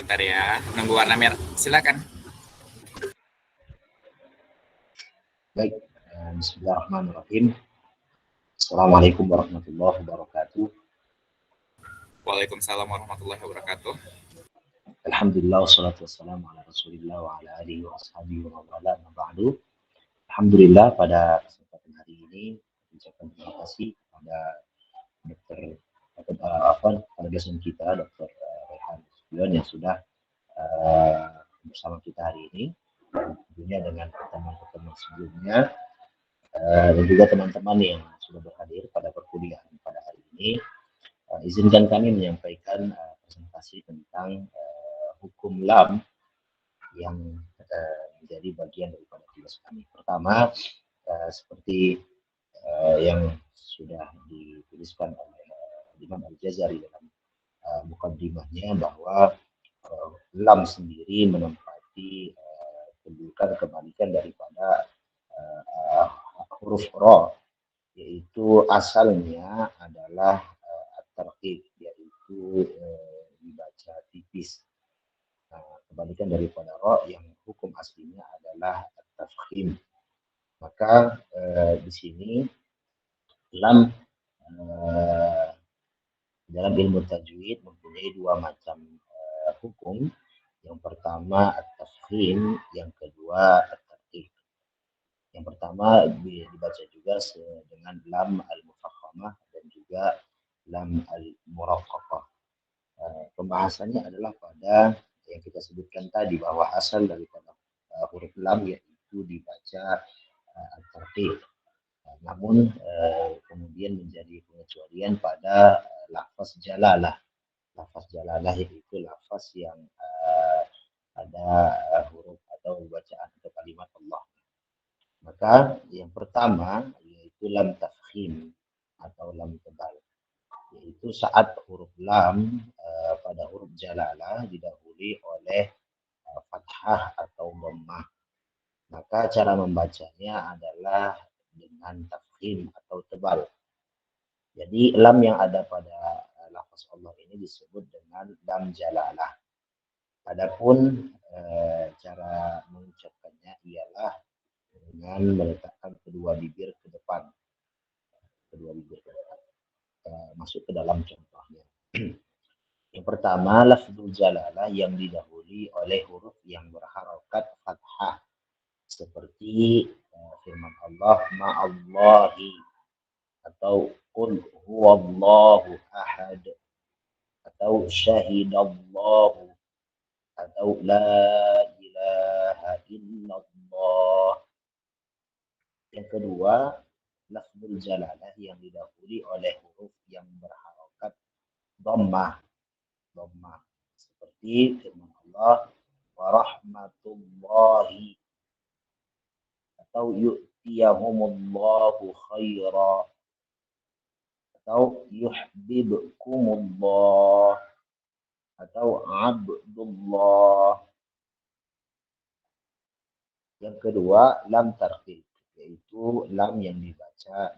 sebentar ya. Nunggu warna merah. Silakan. Baik, bismillahirrahmanirrahim. Assalamualaikum warahmatullahi wabarakatuh. Waalaikumsalam warahmatullahi wabarakatuh. Alhamdulillah, wassalatu wassalamu ala rasulillah wa ala alihi wa ashabihi wa mawala ba'du. Alhamdulillah, pada kesempatan hari ini ucapkan terima kasih kepada pada dosen kita Dr. Rehan Subion yang sudah bersama kita hari ini, tentunya dengan pertemuan-pertemuan sebelumnya, dan juga teman-teman yang sudah berhadir pada perkuliahan pada hari ini. Izinkan kami menyampaikan presentasi tentang hukum LAM yang menjadi bagian daripada tugas kami. Pertama, seperti yang sudah dituliskan oleh Imam Al-Jazari dalam mukaddimahnya, bahwa LAM sendiri menempati kedudukan kebalikan daripada huruf Ra, yaitu asalnya adalah at-tarqiq, yaitu dibaca tipis. Kebalikan daripada Ra yang hukum aslinya adalah at-tafkhim. Maka di sini LAM dalam ilmu tajwid mempunyai dua macam hukum. Yang pertama at-tafkhim, yang kedua at-tarqiq. Yang pertama dibaca juga dengan lam al-mufakhamah dan juga lam al-muraqqaqah. Pembahasannya adalah pada yang kita sebutkan tadi, bahwa asal daripada huruf lam yaitu dibaca at-tarqiq. Namun kemudian menjadi pengecualian pada lafaz jalalah. Lafaz jalalah yaitu lafaz yang ada huruf atau bacaan atau kalimat Allah. Maka yang pertama yaitu lam tafkhim atau lam tebal, yaitu saat huruf lam pada huruf jalalah didahului oleh fathah atau dhammah. Maka cara membacanya adalah dengan tafkhim atau tebal. Jadi lam yang ada pada lafaz Allah ini disebut dengan lam jalalah. Adapun cara mengucapkannya ialah dengan meletakkan kedua bibir ke depan. Masuk ke dalam contohnya. Yang pertama, lafzul jalalah yang didahului oleh huruf yang berharokat fathah, seperti firman Allah ma'allahi, atau qul huwallahu ahad, atau syahidallahu, atau la ilaha illallah. Yang kedua, lafzul jalalah yang didahului oleh huruf yang berharokat dhammah, seperti firman Allah warahmatullahi, atau yu'tiyahumullahu khaira, atau yuhibbukumullah, atau abdullah. Yang kedua, lam tarqiq, yaitu lam yang dibaca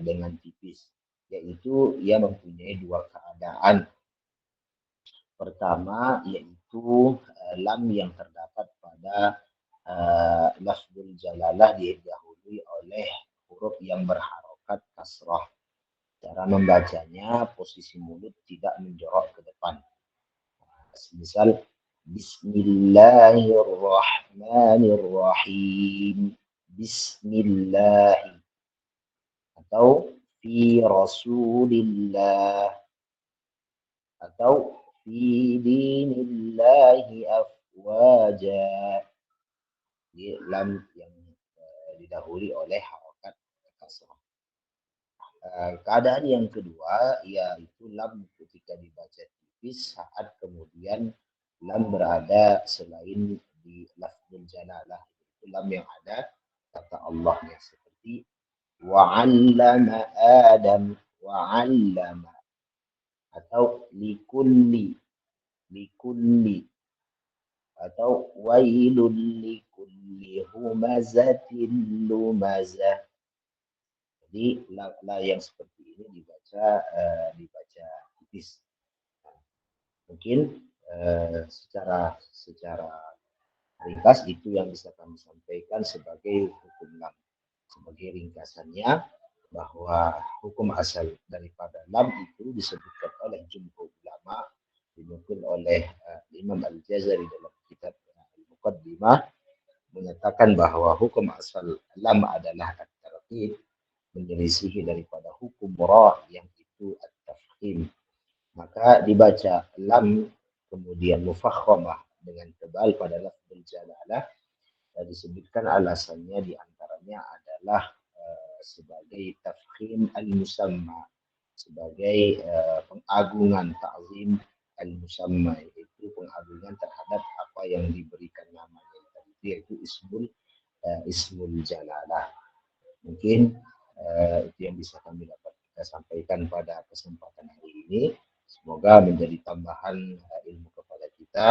dengan tipis, yaitu ia mempunyai dua keadaan. Pertama yaitu lam yang terdapat pada lafzul jalalah didahului oleh huruf yang berharokat kasrah. Cara membacanya, posisi mulut tidak menjorok ke depan. Misal Bismillahirrahmanirrahim, Bismillah, atau fi Rasulillah, atau fi dinillahi afwaja. Lam yang didahului oleh harokat kasrah. Keadaan yang kedua yaitu lam ketika dibaca tipis saat kemudian lam berada selain di lafzul jalalah, itu lam yang ada kata Allahnya, seperti wa'allama Adam, wa'allama, atau likulli, atau wailul likulli humazatin lumazah. Jadi la yang seperti ini dibaca tipis. Mungkin secara ringkas itu yang bisa kami sampaikan sebagai hukum lam. Sebagai ringkasannya, bahwa hukum asal daripada lam itu disebutkan oleh jumhur ulama, dinukil oleh Imam Al-Jazari dalam kitab Al-Muqaddimah, menyatakan bahwa hukum asal lam adalah at-tartib, menyelisihi daripada hukum ra yang itu at-tafkhim. Maka dibaca lam kemudian mufakhamah dengan tebal pada lafzul jalalah, disebutkan alasannya diantaranya adalah sebagai tafkhim al-musamma, sebagai pengagungan ta'zim al-musamma, yaitu pengagungan terhadap apa yang diberikan namanya tadi, yaitu ismul jalalah. Mungkin itu yang bisa kami dapat kita sampaikan pada kesempatan hari ini. Semoga menjadi tambahan ilmu kepada kita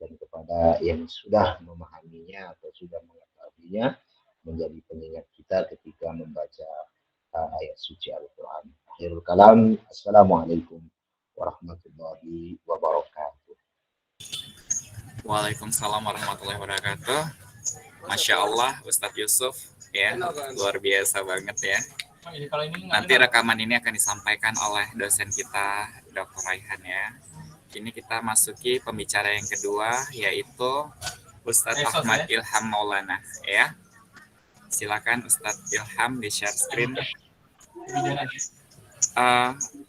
dan kepada yang sudah memahaminya atau sudah mengetahuinya, menjadi pengingat kita ketika membaca ayat suci Al-Quran. Akhirul kalam, Assalamualaikum warahmatullahi wabarakatuh. Waalaikumsalam warahmatullahi wabarakatuh. Masya Allah, Ustadz Yusuf, ya, luar biasa banget ya. Nanti rekaman ini akan disampaikan oleh dosen kita, Dr. Raihan ya. Kini kita masuki pembicara yang kedua, yaitu Ustadz Ahmad Ilham Maulana ya. Silakan Ustadz Ilham di share screen.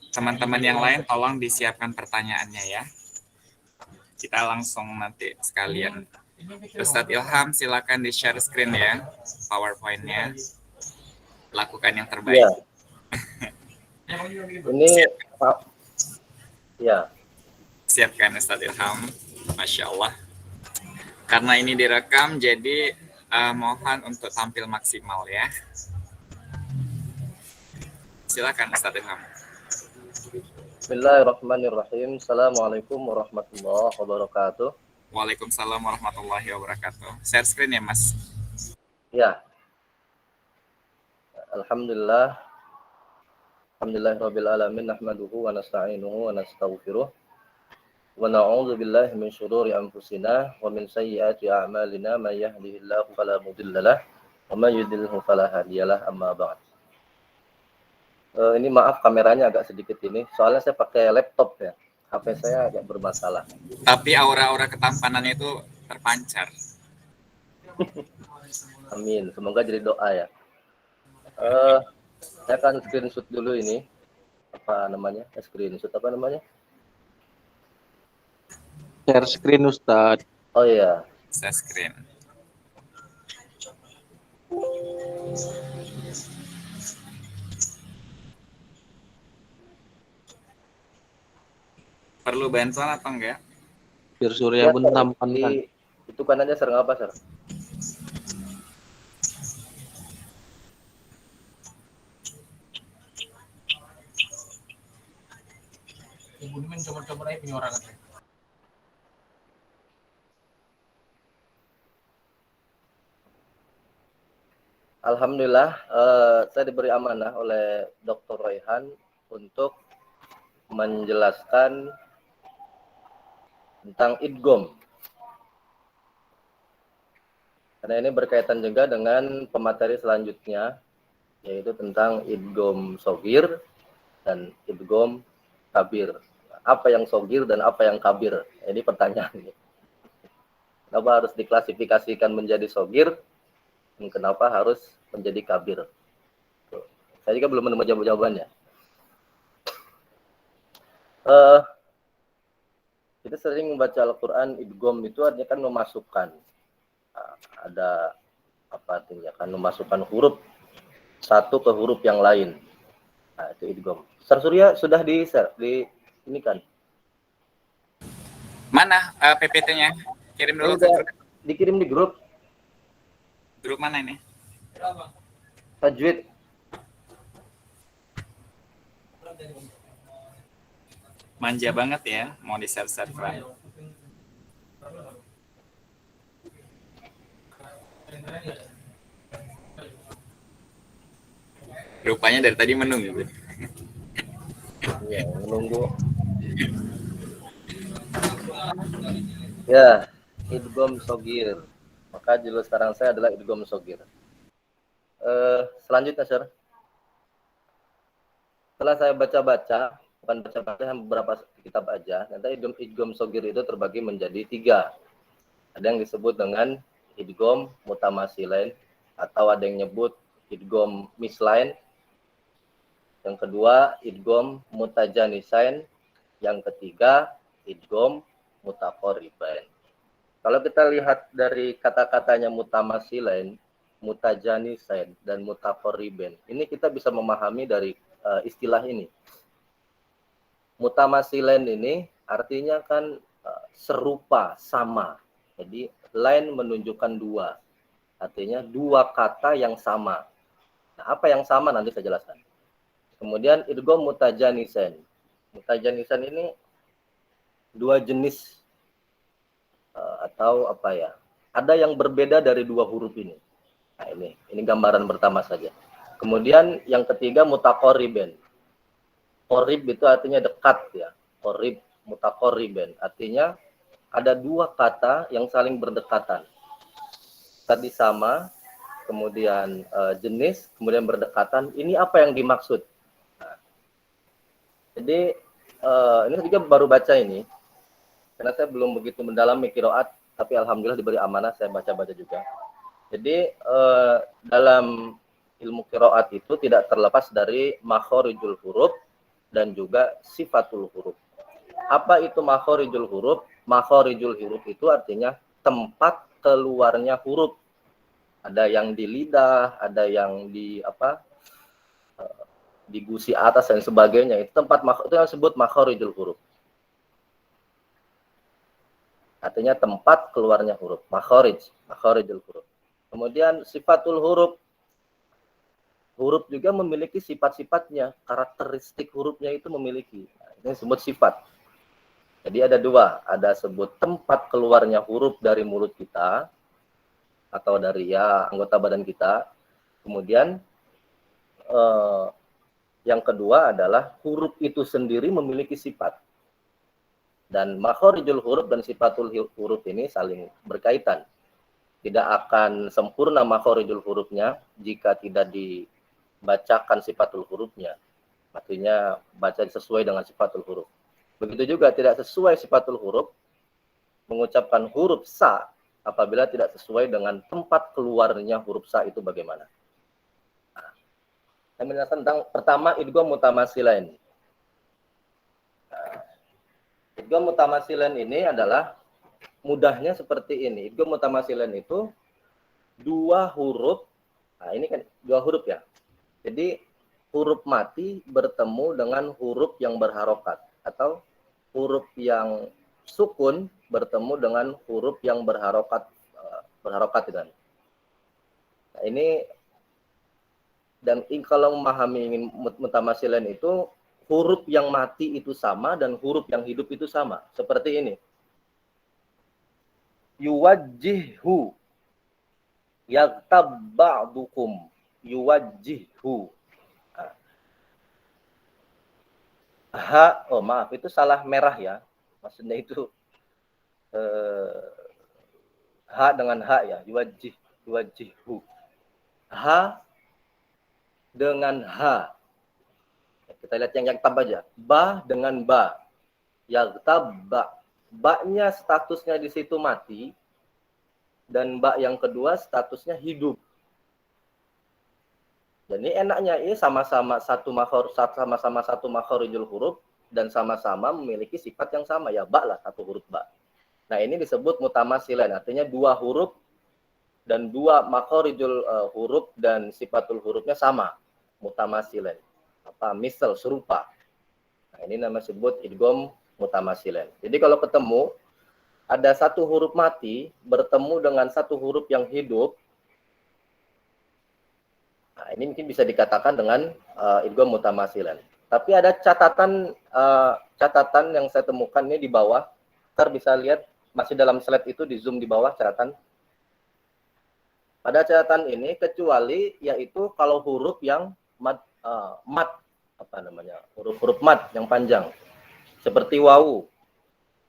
Teman-teman yang lain tolong disiapkan pertanyaannya ya. Kita langsung nanti sekalian. Ustadz Ilham silakan di share screen ya, PowerPoint-nya. Lakukan yang terbaik. Ya. Ini Pak. Ya. Siapkan Ustadz Ilham. Masya Allah. Karena ini direkam, jadi mohon untuk tampil maksimal ya. Silakan Ustadz Ilham. Bismillahirrahmanirrahim. Assalamualaikum warahmatullahi wabarakatuh. Waalaikumsalam warahmatullahi wabarakatuh. Share screen ya Mas. Ya. Alhamdulillah. Alhamdulillahirabbil alamin, nahmaduhu wa nasta'inuhu wa nastaghfiruh. Wa na'udzu billahi min syururi anfusina wa min sayyiati a'malina, may yahdihillahu fala mudhillalah wa may yudhlilhu fala hadiyalah, amma ba'd. Ini maaf kameranya agak sedikit ini, soalnya saya pakai laptop ya. HP saya agak bermasalah. Tapi aura-aura ketampanannya itu terpancar. Amin. Semoga jadi doa ya. Saya akan screenshot dulu ini. Apa namanya? Screenshot apa namanya? Share screen Ustadz. Oh iya. Share screen. Perlu bantuan atau enggak? Biar Surya pun Sir, tampan kan. Itu kanannya serang apa, Sir? Ibu ini mencoba-coba aja penyorangan. Alhamdulillah, saya diberi amanah oleh Dr. Raihan untuk menjelaskan tentang idgham. Karena ini berkaitan juga dengan pemateri selanjutnya, yaitu tentang idgham shogir dan idgham kabir. Apa yang shogir dan apa yang kabir? Ini pertanyaannya. Kenapa harus diklasifikasikan menjadi shogir dan kenapa harus menjadi kabir? Saya juga belum menemukan jawabannya. Kita sering membaca Al-Quran, idgham itu artinya kan memasukkan. Ada apa artinya? Kan memasukkan huruf satu ke huruf yang lain. Nah, itu idgham. Sir Surya sudah di ini kan? Mana PPT-nya? Kirim dulu ke grup. Dikirim di grup. Grup mana ini? Tajwid. Manja banget ya, mau di-share-share. Rupanya dari tadi menunggu. Ya, menunggu. Ya, idgham shogir. Maka judul sekarang saya adalah idgham shogir. Selanjutnya, Sir. Setelah saya baca-baca, bukan baca-baca, beberapa kitab aja, nanti idgham shogir itu terbagi menjadi 3. Ada yang disebut dengan idgham mutamasilain, atau ada yang nyebut idgham mislain. Yang kedua, idgham mutajanisain. Yang ketiga, idgham mutaqaribain. Kalau kita lihat dari kata-katanya mutamasilain, mutajanisain, dan mutaqaribain, ini kita bisa memahami dari istilah ini. Mutamasilain ini artinya kan serupa, sama. Jadi lain menunjukkan dua. Artinya dua kata yang sama. Nah, apa yang sama nanti saya jelaskan. Kemudian idgham mutajanisain. Mutajanisain ini dua jenis atau apa ya? Ada yang berbeda dari dua huruf ini. Nah, ini gambaran pertama saja. Kemudian yang ketiga mutaqariban. Qorib itu artinya dekat ya. Qorib, mutaqariban artinya ada dua kata yang saling berdekatan. Tadi sama, kemudian jenis, kemudian berdekatan. Ini apa yang dimaksud? Nah, jadi ini juga baru baca ini. Karena saya belum begitu mendalami qiraat, tapi alhamdulillah diberi amanah saya baca-baca juga. Jadi dalam ilmu qiraat itu tidak terlepas dari makharijul huruf dan juga sifatul huruf. Apa itu makharijul huruf? Makharijul huruf itu artinya tempat keluarnya huruf. Ada yang di lidah, ada yang di di gusi atas dan sebagainya. Itu tempat itu yang disebut makharijul huruf. Artinya tempat keluarnya huruf, makharijul huruf. Kemudian sifatul huruf. Huruf juga memiliki sifat-sifatnya, karakteristik hurufnya itu memiliki. Nah, ini disebut sifat. Jadi ada dua, ada sebut tempat keluarnya huruf dari mulut kita atau dari anggota badan kita. Kemudian yang kedua adalah huruf itu sendiri memiliki sifat. Dan makharijul huruf dan sifatul huruf ini saling berkaitan. Tidak akan sempurna makharijul hurufnya jika tidak dibacakan sifatul hurufnya. Artinya baca sesuai dengan sifatul huruf. Begitu juga tidak sesuai sifatul huruf, mengucapkan huruf sa apabila tidak sesuai dengan tempat keluarnya huruf sa itu bagaimana. Nah, saya menjelaskan tentang pertama idgham mutamasilain. Idgham mutamasilan ini adalah mudahnya seperti ini. Idgham mutamasilan itu dua huruf. Nah, ini kan dua huruf ya. Jadi huruf mati bertemu dengan huruf yang berharokat atau huruf yang sukun bertemu dengan huruf yang berharokat kan. Nah, ini dan kalau memahami mutamasilan itu huruf yang mati itu sama dan huruf yang hidup itu sama. Seperti ini. Yuwajjihu. Yaghtab ba'dukum. Yuwajjihu. Maaf, itu salah merah ya. Maksudnya itu ha dengan ha ya. Yuwajjihu. Ha dengan ha. Kita lihat yang tab aja. Ba dengan ba. Yaghtab ba. Ba-nya statusnya di situ mati. Dan ba yang kedua statusnya hidup. Jadi enaknya ini sama-sama satu makharijul huruf dan sama-sama memiliki sifat yang sama. Ya ba lah, satu huruf ba. Nah ini disebut mutamasilan. Artinya dua huruf dan dua makharijul huruf dan sifatul hurufnya sama. Mutamasilan. Misal serupa. Nah, ini nama sebut idgham mutamasilan. Jadi kalau ketemu ada satu huruf mati bertemu dengan satu huruf yang hidup, nah, ini mungkin bisa dikatakan dengan idgham mutamasilan. Tapi ada catatan yang saya temukan ini di bawah. Ntar bisa lihat masih dalam slide itu di zoom di bawah catatan. Pada catatan ini kecuali yaitu kalau huruf yang mat huruf-huruf mat yang panjang seperti wawu,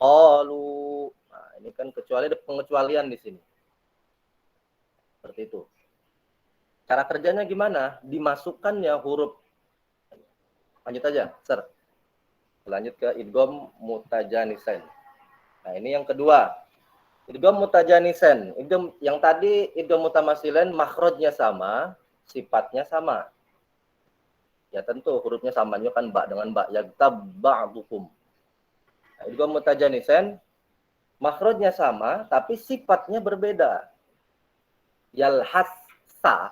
qalu. Nah, ini kan kan kecuali ada pengecualian di sini. Seperti itu. Cara kerjanya gimana? Dimasukkannya huruf. Lanjut aja, Sir. Lanjut ke idgham mutajanisen. Nah, ini yang kedua. Idgham mutajanisen. Idgham yang tadi idgham mutamasilen makhrajnya sama, sifatnya sama. Ya tentu hurufnya sama kan ba dengan ba. Yagtab ba'dukum. Nah, idgham mutajanisen makhrajnya sama tapi sifatnya berbeda. Yalhas sa.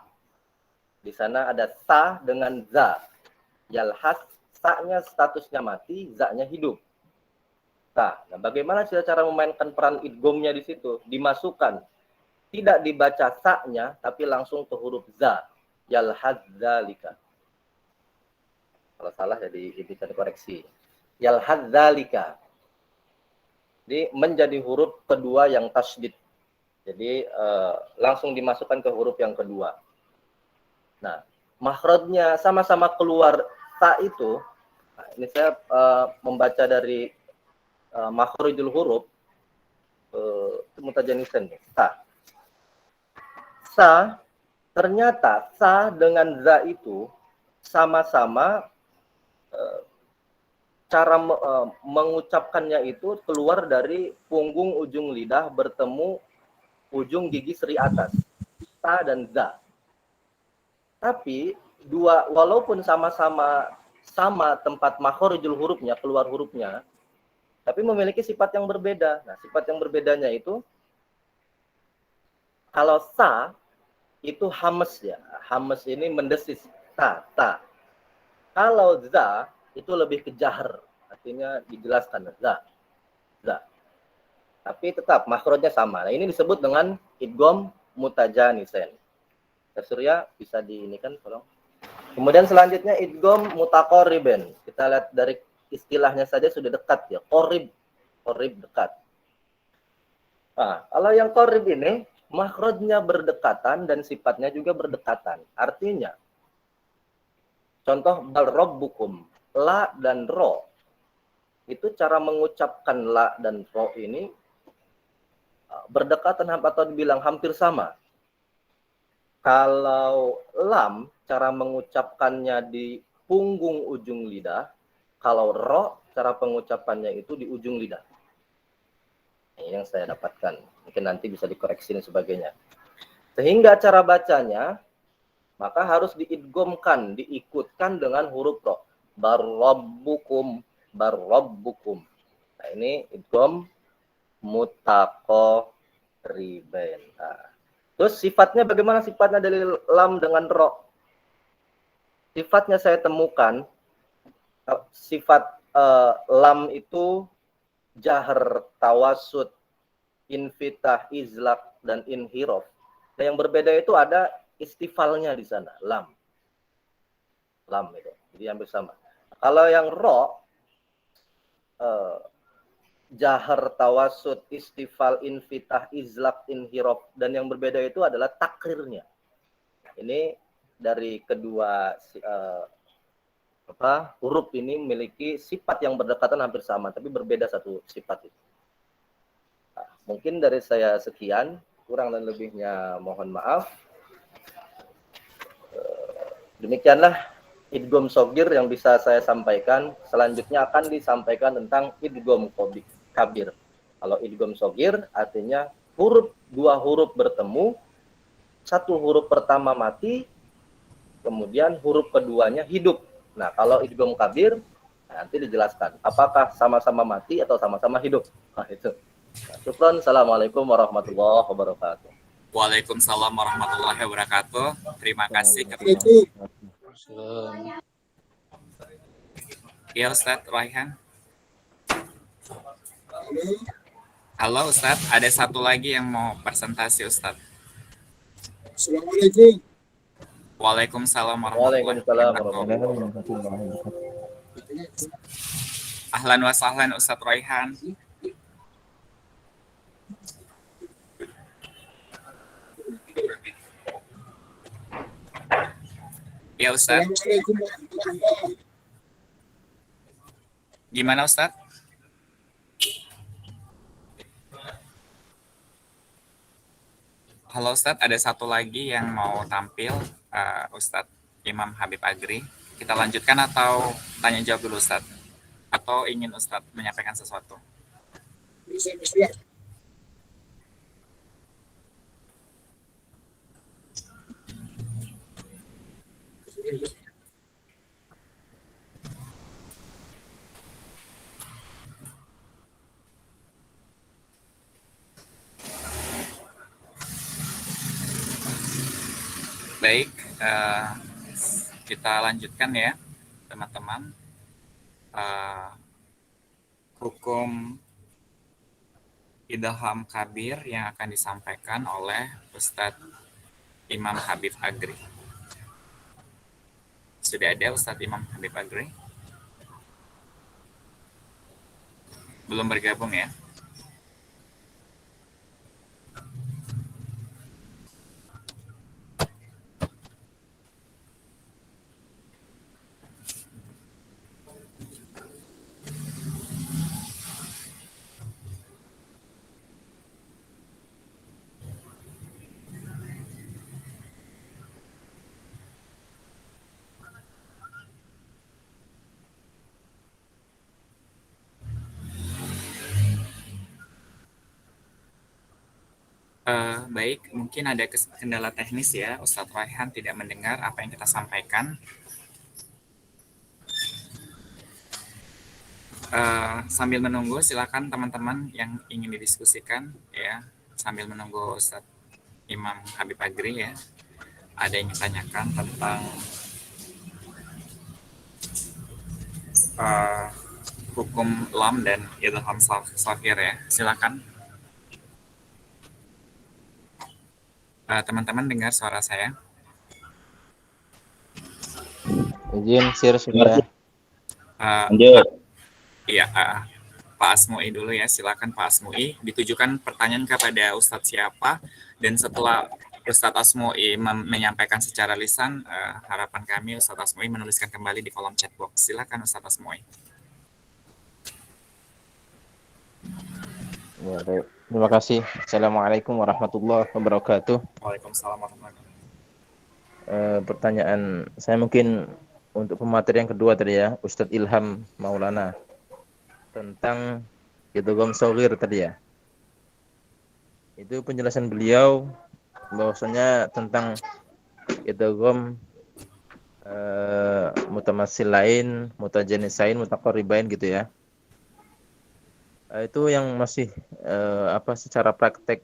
Di sana ada sa dengan za. Yalhas sa-nya statusnya mati, za-nya hidup. Nah, bagaimana cara memainkan peran idghamnya di situ? Dimasukkan. Tidak dibaca sa-nya, tapi langsung ke huruf za. Yalhaz zalika. Kalau salah jadi bisa dikoreksi. Yalhaz zalika. Jadi menjadi huruf kedua yang tasydid. Jadi langsung dimasukkan ke huruf yang kedua. Nah, makhrajnya sama-sama keluar ta itu. Nah, ini saya membaca dari makhrijul huruf mutajanisen ta. Sa ternyata sa dengan za itu sama-sama cara mengucapkannya itu keluar dari punggung ujung lidah bertemu ujung gigi seri atas. Sa dan za. Tapi walaupun sama-sama sama tempat makhrijul hurufnya, keluar hurufnya, tapi memiliki sifat yang berbeda. Nah, sifat yang berbedanya itu kalau sa itu hamas ya. Hamas ini mendesis ta. Kalau za itu lebih ke jahar, artinya dijelaskan za. Tapi tetap makhrajnya sama. Nah, ini disebut dengan idgham mutajanisen. Surya bisa diinikan tolong. Kemudian selanjutnya idgham mutaqarriban. Kita lihat dari istilahnya saja sudah dekat ya. Qarib dekat. Nah, kalau yang qarib ini makhrajnya berdekatan dan sifatnya juga berdekatan. Artinya contoh bal rabbukum, la dan ro. Itu cara mengucapkan la dan ro ini berdekatan atau dibilang hampir sama. Kalau lam, cara mengucapkannya di punggung ujung lidah. Kalau ro, cara pengucapannya itu di ujung lidah. Ini yang saya dapatkan. Mungkin nanti bisa dikoreksi dan sebagainya. Sehingga cara bacanya, maka harus diidghamkan, diikutkan dengan huruf ro. Barrabbukum. Nah, ini idgham mutaqarriban. Nah. Terus sifatnya bagaimana sifatnya dari lam dengan ro? Sifatnya saya temukan sifat lam itu jahar, tawasud, infitah, izlaq dan inhiraf. Dan yang berbeda itu ada istifalnya di sana, lam itu. Jadi hampir sama. Kalau yang ro jahar, tawasud, istifal, infitah, izlaq, inhiraf, dan yang berbeda itu adalah takrirnya. Ini dari kedua huruf ini memiliki sifat yang berdekatan hampir sama, tapi berbeda satu sifat itu. Nah, mungkin dari saya sekian, kurang dan lebihnya mohon maaf. Demikianlah idgham shogir yang bisa saya sampaikan. Selanjutnya akan disampaikan tentang idgham kabir. Kalau idgham shogir artinya dua huruf bertemu, satu huruf pertama mati, kemudian huruf keduanya hidup. Nah, kalau idgham kabir nanti dijelaskan apakah sama-sama mati atau sama-sama hidup. Nah, itu. Syukran. Assalamualaikum warahmatullahi wabarakatuh. Waalaikumsalam warahmatullahi wabarakatuh. Terima kasih. Ya Ustadz Raihan. Halo Ustadz, ada satu lagi yang mau presentasi Ustadz. Assalamualaikum. Waalaikumsalam warahmatullahi wabarakatuh. Ahlan wa sahlan Ustadz Raihan. Ya Ustadz. Assalamualaikum warahmatullahi wabarakatuh. Gimana Ustadz? Halo Ustadz, ada satu lagi yang mau tampil, Ustadz Imam Habib Agri. Kita lanjutkan atau tanya jawab dulu Ustadz? Atau ingin Ustadz menyampaikan sesuatu? Bisa, bisa. Baik, kita lanjutkan ya teman-teman. Hukum Idham Kabir yang akan disampaikan oleh Ustadz Imam Habib Agri. Sudah ada Ustadz Imam Habib Agri? Belum bergabung ya? Baik, mungkin ada kendala teknis ya, Ustadz Raihan tidak mendengar apa yang kita sampaikan. Sambil menunggu, silakan teman-teman yang ingin didiskusikan ya, sambil menunggu Ustadz Imam Habib Agri ya. Ada yang ditanyakan tentang hukum lam dan idham shafir ya, silakan. Teman-teman dengar suara saya? Izin share sudah. Lanjut. Iya, Pak Asmui dulu ya, silakan Pak Asmui. Ditujukan pertanyaan kepada Ustadz siapa, dan setelah Ustadz Asmui menyampaikan secara lisan, harapan kami Ustadz Asmui menuliskan kembali di kolom chat box. Silakan Ustadz Asmui. Ya, baik. Terima kasih. Assalamualaikum warahmatullahi wabarakatuh. Waalaikumsalam warahmatullahi wabarakatuh. Pertanyaan saya mungkin untuk pemateri yang kedua tadi ya, Ustadz Ilham Maulana, tentang idgham shaghir tadi ya. Itu penjelasan beliau bahwasanya tentang idgham mutamatsilain, mutajanisain, mutaqarribain gitu ya. Itu yang masih secara praktek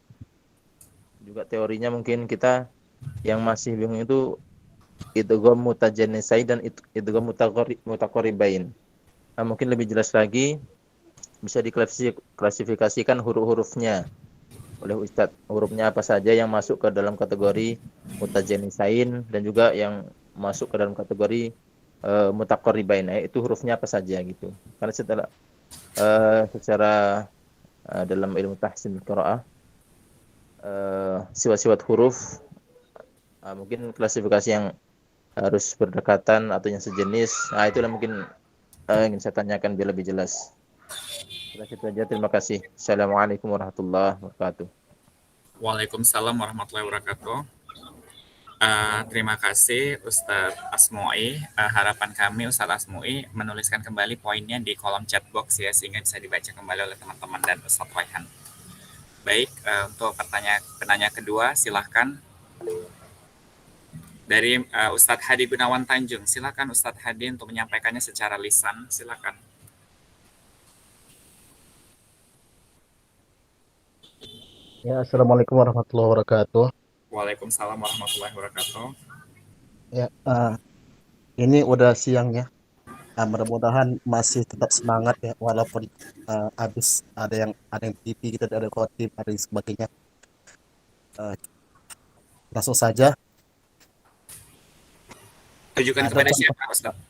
juga teorinya mungkin kita yang masih bingung itu idgham mutajanisai dan idgham mutaqarribain. Mungkin lebih jelas lagi bisa diklasifikasikan huruf-hurufnya oleh Ustadz. Hurufnya apa saja yang masuk ke dalam kategori mutajanisain dan juga yang masuk ke dalam kategori mutaqarribain. Itu hurufnya apa saja gitu. Karena secara dalam ilmu tahsin qiraah sifat-sifat huruf mungkin klasifikasi yang harus berdekatan atau yang sejenis. Itulah mungkin ingin saya tanyakan biar lebih jelas. Itu saja, terima kasih. Assalamualaikum warahmatullahi wabarakatuh. Waalaikumsalam warahmatullahi wabarakatuh. Terima kasih Ustadz Asmui. Harapan kami Ustadz Asmui menuliskan kembali poinnya di kolom chat box ya, sehingga bisa dibaca kembali oleh teman-teman dan Ustadz Raihan. Baik, untuk penanya kedua silahkan dari Ustadz Hadi Gunawan Tanjung. Silakan Ustadz Hadi untuk menyampaikannya secara lisan. Silakan. Ya, Assalamualaikum warahmatullahi wabarakatuh. Waalaikumsalam warahmatullahi wabarakatuh. Ya, ini udah siang ya. Mudah-mudahan masih tetap semangat ya, walaupun habis ada yang TV gitu, ada khotib, ada yang sebagainya. Langsung saja. Tujukan kepada siapa Ustadz?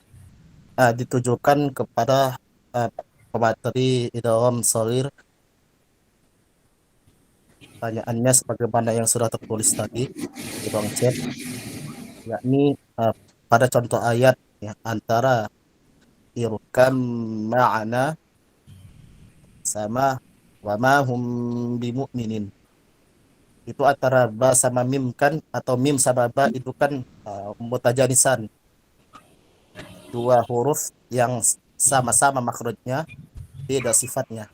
Ditujukan kepada pemateri idgham shaghir. Pertanyaannya sebagaimana yang sudah tertulis tadi di ruang chat, yakni pada contoh ayat ya, antara irkam ma'ana sama wa ma hum bimu'minin. Itu antara ba sama mim kan, atau mim sama ba itu kan mutajanisan, dua huruf yang sama-sama makhrajnya, beda sifatnya.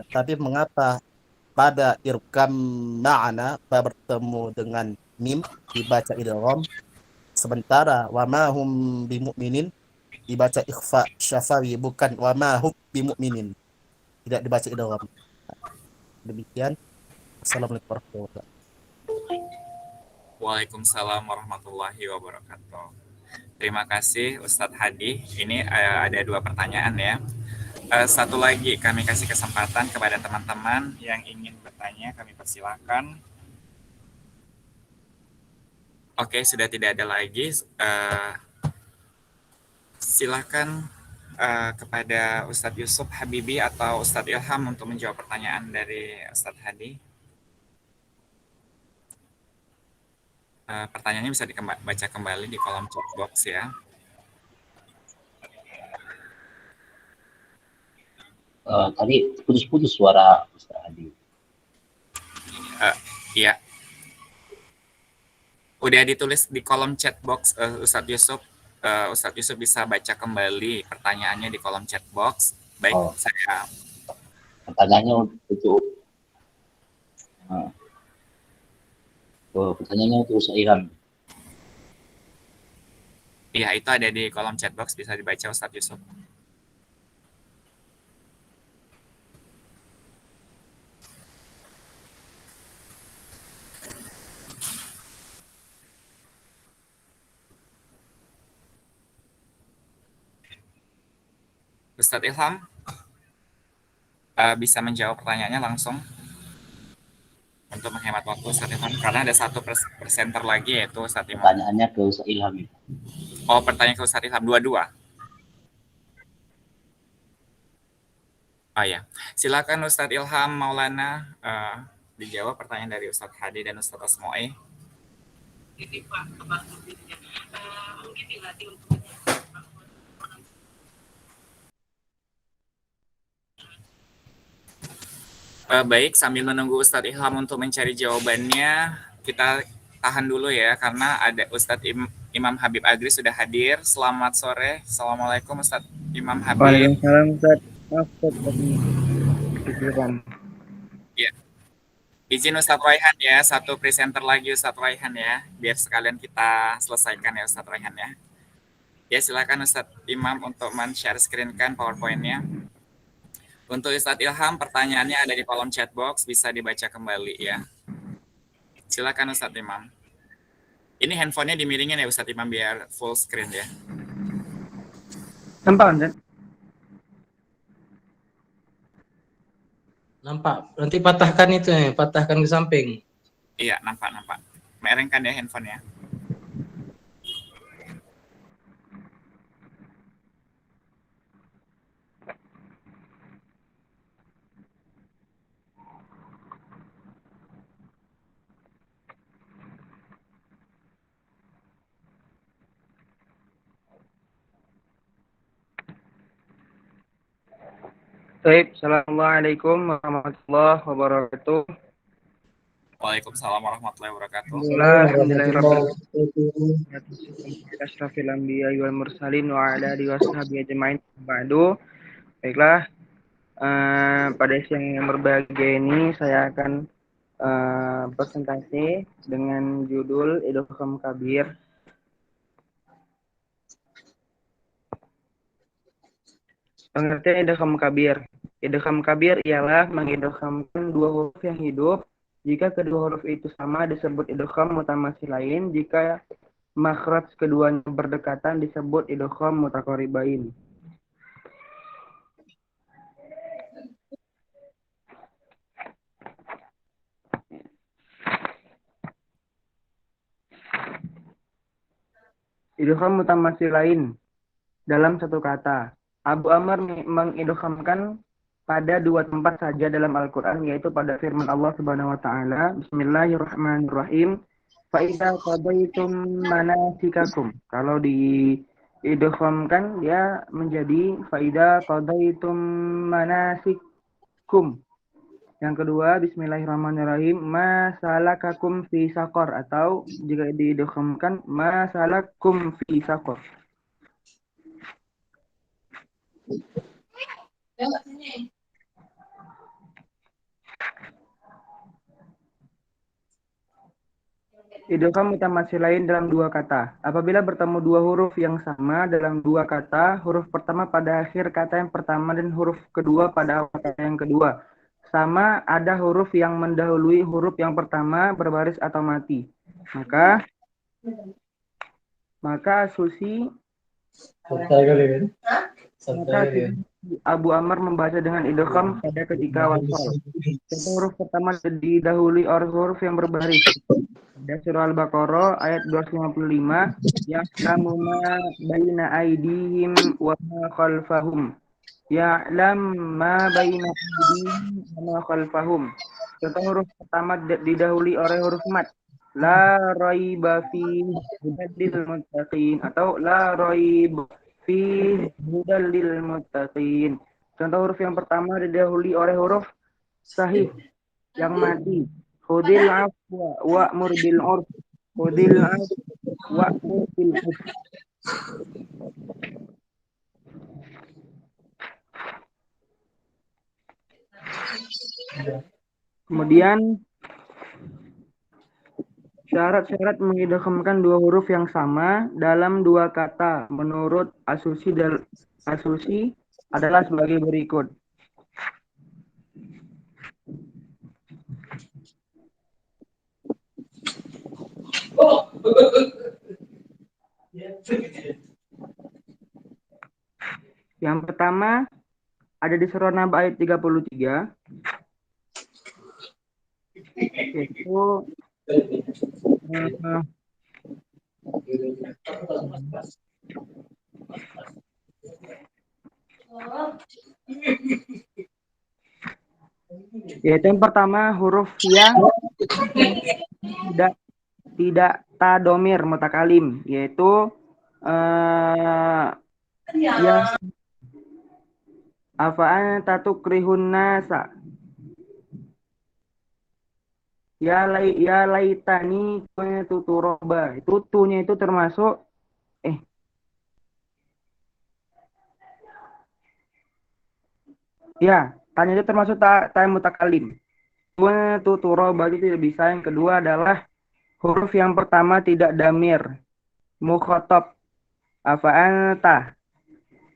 Tapi mengapa pada irkam ma'ana ba bertemu dengan mim dibaca idgham, sementara wa ma hum bimu'minin dibaca ikhfa syafawi, bukan wa ma hum bimu'minin, tidak dibaca idgham. Demikian. Assalamualaikum warahmatullahi wabarakatuh. Waalaikumsalam warahmatullahi wabarakatuh. Terima kasih Ustadz Hadi. Ini ada 2 pertanyaan ya. Satu lagi kami kasih kesempatan kepada teman-teman yang ingin bertanya, kami persilakan. Oke, sudah tidak ada lagi. Silakan kepada Ustadz Yusuf Habibi atau Ustadz Ilham untuk menjawab pertanyaan dari Ustadz Hadi. Pertanyaannya bisa dibaca kembali di kolom chat box ya. Tadi putus-putus suara Ustaz Hadi. Iya. Udah ditulis di kolom chat box Ustadz Yusuf. Ustadz Yusuf bisa baca kembali pertanyaannya di kolom chat box. Baik, saya. Pertanyaannya untuk pertanyaannya untuk Ustaz Ilham. Iya, itu ada di kolom chat box, bisa dibaca Ustadz Yusuf. Ustadz Ilham bisa menjawab pertanyaannya langsung untuk menghemat waktu Ustadz Ilham, karena ada 1 presenter lagi yaitu Ustadz Ilham. Pertanyaannya ke Ustaz Ilham. Oh, pertanyaan ke Ustadz Ilham, 2-2. Oh ya, silakan Ustadz Ilham Maulana dijawab pertanyaan dari Ustadz Hadi dan Ustadz Asmoe. Ini Pak, mungkin dilatih untuk Baik, sambil menunggu Ustadz Ilham untuk mencari jawabannya, kita tahan dulu ya, karena ada Ustadz Imam Habib Agri sudah hadir. Selamat sore. Assalamualaikum Ustadz Imam Habib. Waalaikumsalam Ustadz. Ya. Izin Ustadz Raihan ya, 1 presenter lagi Ustadz Raihan ya, biar sekalian kita selesaikan ya Ustadz Raihan ya. Ya, silakan Ustadz Imam untuk men-share screen-kan PowerPoint-nya. Untuk Ustadz Ilham, pertanyaannya ada di kolom chat box, bisa dibaca kembali ya. Silakan Ustadz Imam. Ini handphonenya dimiringin ya Ustadz Imam biar full screen ya. Nampak Ustadz? Nampak. Nanti patahkan itu ya, patahkan ke samping. Iya, nampak. Merengkan ya handphonenya. Baik, Assalamualaikum warahmatullahi wabarakatuh. Waalaikumsalam warahmatullahi wabarakatuh. Asyrafil anbiya wal mursalin wa ala alihi washabihi ajmain. Ba'du. Baiklah, pada siang yang berbahagia ini saya akan presentasi dengan judul Idgham Kabir. Pengertian idgham kabir. Idgham kabir ialah mengidghamkan 2 huruf yang hidup. Jika kedua huruf itu sama disebut idgham mutamatsilain. Jika makhraj keduanya berdekatan disebut idgham mutaqaribain. Idgham mutamatsilain dalam satu kata. Abu Amr mengidghamkan pada 2 tempat saja dalam Al-Quran, yaitu pada firman Allah Subhanahu wa Ta'ala, Bismillahirrahmanirrahim, fa idza qadaytum manasikakum. Kalau diidghamkan dia menjadi fa idza qadaytum manasikum. Yang kedua, bismillahirrahmanirrahim. Ma salakakum fi saqar, atau jika diidghamkan ma salakum fi saqar. Idgham mutamatsilain dalam dua kata. Apabila bertemu dua huruf yang sama dalam dua kata, huruf pertama pada akhir kata yang pertama dan huruf kedua pada awal kata yang kedua. Sama ada huruf yang mendahului huruf yang pertama berbaris atau mati. Maka asusi Abu Amr membaca dengan idgham pada ketika wasal. Contoh huruf pertama didahului oleh huruf yang berbaris. Ada surah Al-Baqarah ayat 255, ya'lamu ma baina aydihim wa ma khalfahum. Ya'lam ma baina aydihim wa ma khalfahum. Contoh huruf pertama didahului oleh huruf mat. La raiba fihi hudal lil muttaqin, atau la raib fihi hudal lil muttaqin. Contoh huruf yang pertama didahului oleh huruf sahih yang mati. Khudil afwa wa'mur bil 'urf. Khudil afwa wa'mur bil 'urf. Kemudian syarat-syarat mengidghamkan dua huruf yang sama dalam dua kata menurut Asusi adalah sebagai berikut. Yang pertama ada di surah Naba ayat 33, yaitu yang pertama huruf ya tidak tadomir mutakalim, yaitu ya afa'an tatukrihun nasa. Ya laitani tuturoba. Itu tunya itu termasuk ya, tanya itu termasuk ta mutakalim. Tuturoba itu tidak bisa. Yang kedua adalah huruf yang pertama tidak damir. Mukhotob. Afa'an ta.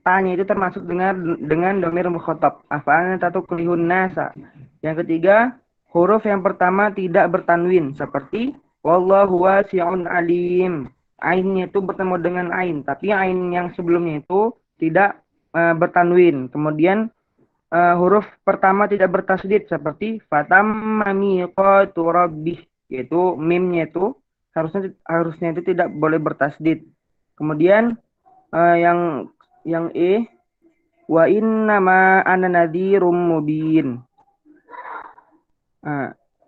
Tanya itu termasuk dengan domir mukhotob. Afa'an tatukrihun nasa. Yang ketiga, huruf yang pertama tidak bertanwin, seperti wallahu wasi'un alim. Ainnya itu bertemu dengan ain, tapi ain yang sebelumnya itu tidak bertanwin. Kemudian huruf pertama tidak bertasdid, seperti fatamma miqatu rabbih, yaitu mimnya itu harusnya itu tidak boleh bertasdid. Kemudian yang wa innama ana nadhirum mubin.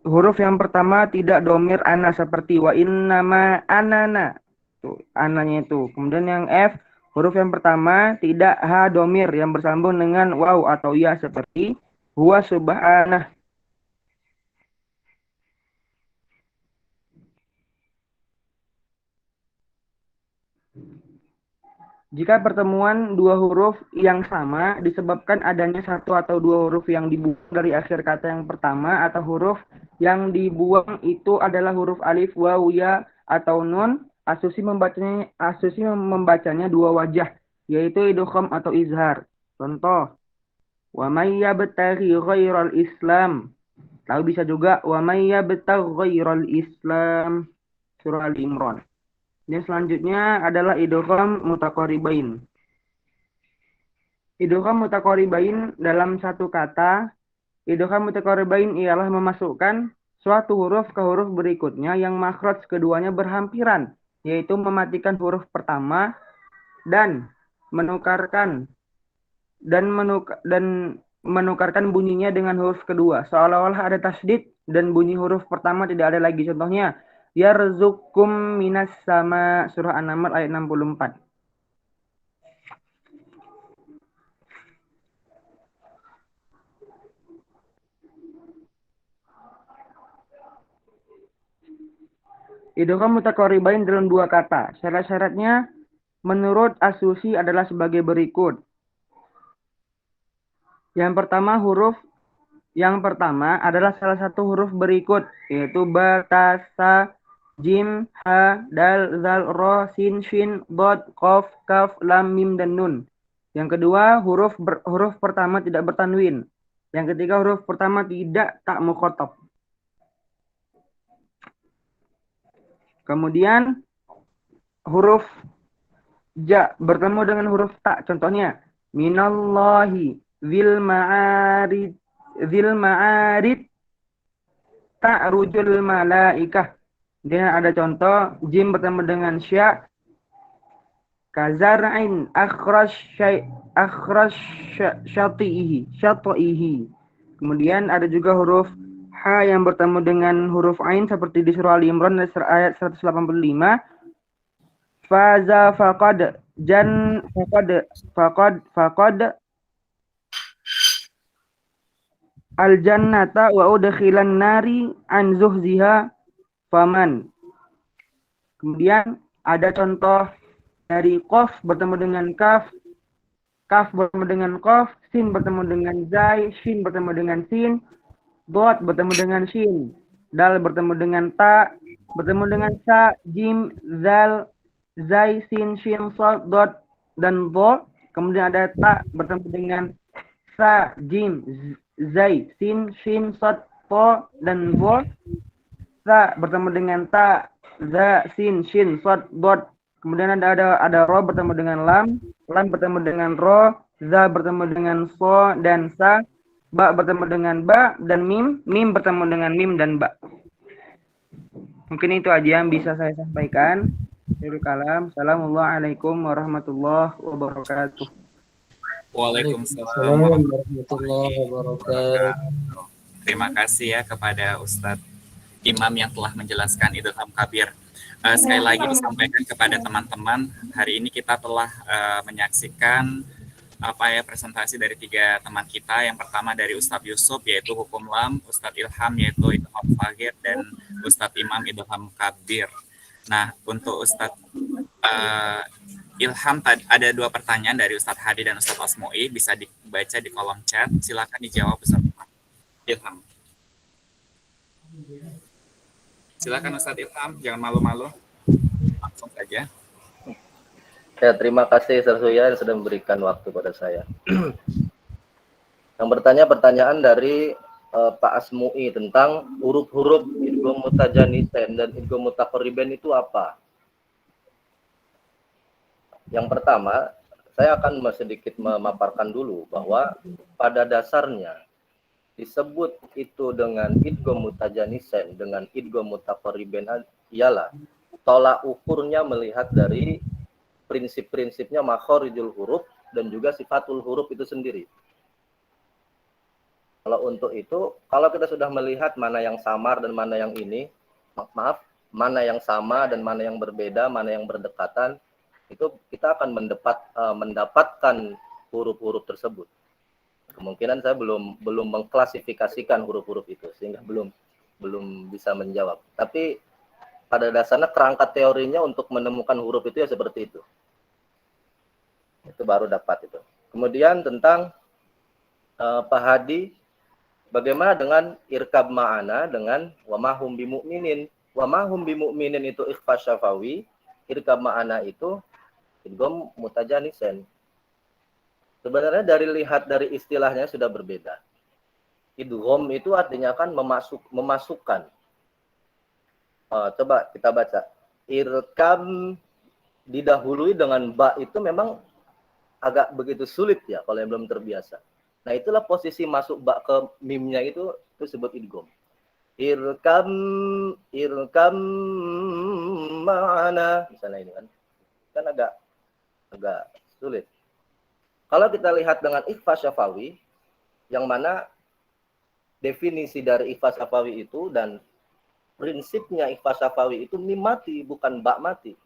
Huruf yang pertama tidak domir ana, seperti wa innama anana. Tuh, ananya itu. Kemudian yang F, huruf yang pertama tidak ha domir yang bersambung dengan waw atau ya, seperti huwa subhanah. Jika pertemuan dua huruf yang sama disebabkan adanya satu atau dua huruf yang dibuang dari akhir kata yang pertama, atau huruf yang dibuang itu adalah huruf alif, waw, ya, atau nun, Asusi membacanya dua wajah, yaitu idgham atau izhar. Contoh, wa may yabtaghi ghairal Islam. Lalu bisa juga wa may yabtaghi ghairal Islam. Surah Al-Imran. Dan selanjutnya adalah idgham mutaqaribain. Idgham mutaqaribain dalam satu kata, idgham mutaqaribain ialah memasukkan suatu huruf ke huruf berikutnya yang makhraj keduanya berhampiran, yaitu mematikan huruf pertama dan menukarkan bunyinya dengan huruf kedua, seolah-olah ada tasdid dan bunyi huruf pertama tidak ada lagi. Contohnya yarzuqkum minas sama, surah An-Naml ayat 64. idgham mutaqaribain dalam dua kata. Syarat-syaratnya menurut As-Susi adalah sebagai berikut. Yang pertama adalah salah satu huruf berikut, yaitu ba, ta, sa, jim, ha, dal, zal, ro, sin, shin, dot, qaf, kaf, lam, mim, dan nun. Yang kedua, huruf pertama tidak bertanwin. Yang ketiga, huruf pertama tidak tak mukhatab. Kemudian huruf ja bertemu dengan huruf ta. Contohnya minallahi zil ma'arid ta'rujul malaikah. Dia ada contoh jim bertemu dengan sya kazar'in syatihi. Kemudian ada juga huruf ha yang bertemu dengan huruf ain seperti di surah Ali Imran ayat 185. Faza faqad al jannata wa udkhilan nari an zuhziha faman. Kemudian ada contoh dari qaf bertemu dengan kaf, kaf bertemu dengan qaf, sin bertemu dengan zai, shin bertemu dengan sin, dot bertemu dengan shin, dal bertemu dengan ta, bertemu dengan sa, jim, zal, zai, sin, shin, sad, dot, dan dho. Kemudian ada ta bertemu dengan sa, jim, zai, sin, shin, sad, po, dan dho. Sa bertemu dengan ta, za, sin, shin, sad, dot. Kemudian ada ro bertemu dengan lam bertemu dengan ro, za bertemu dengan so dan sa, ba bertemu dengan ba, dan mim bertemu dengan mim dan ba. Mungkin itu aja yang bisa saya sampaikan. Assalamualaikum warahmatullahi wabarakatuh. Waalaikumsalam warahmatullahi wabarakatuh. Terima kasih ya kepada Ustadz Imam yang telah menjelaskan idgham kabir. Sekali lagi disampaikan kepada teman-teman, hari ini kita telah menyaksikan presentasi dari 3 teman kita. Yang pertama dari Ustadz Yusuf yaitu hukum lam, Ustadz Ilham yaitu idgham saghir, dan Ustadz Imam idgham kabir. Nah, untuk Ustadz Ilham ada 2 pertanyaan dari Ustadz Hadi dan Ustadz Asmoi, bisa dibaca di kolom chat. Silakan dijawab Ustadz Ilham. Silakan Ustadz Ilham, jangan malu-malu, langsung saja. Ya, terima kasih Ustaz Surya yang sudah memberikan waktu pada saya. Yang bertanya pertanyaan dari Pak Asmui tentang huruf-huruf idgham mutajanisen dan idgham mutaqariban itu apa? Yang pertama, saya akan sedikit memaparkan dulu bahwa pada dasarnya disebut itu dengan idgham mutajanisen dengan idgham mutaqariban ialah tolak ukurnya melihat dari prinsip-prinsipnya makharijul huruf dan juga sifatul huruf itu sendiri. Kalau untuk itu, kalau kita sudah melihat mana yang samar dan mana yang mana yang sama dan mana yang berbeda, mana yang berdekatan, itu kita akan mendapatkan huruf-huruf tersebut. Kemungkinan saya belum mengklasifikasikan huruf-huruf itu sehingga belum bisa menjawab. Tapi pada dasarnya kerangka teorinya untuk menemukan huruf itu ya seperti itu. Itu baru dapat itu. Kemudian tentang Pak Hadi, bagaimana dengan irkab ma'ana dengan wa ma hum bimu'minin? Wa ma hum bimu'minin itu ikhfa syafawi, irkab ma'ana itu idgham mutajanisen. Sebenarnya lihat dari istilahnya sudah berbeda. Idgham itu artinya kan memasukkan. Coba kita baca. Irkam didahului dengan ba itu memang agak begitu sulit ya kalau yang belum terbiasa. Nah, itulah posisi masuk ba ke mimnya itu disebut idgham. Irkam ma'ana misalnya ini kan agak sulit. Kalau kita lihat dengan ikhfa syafawi, yang mana definisi dari ikhfa syafawi itu dan prinsipnya ikhfa syafawi itu mim mati, bukan bak mati.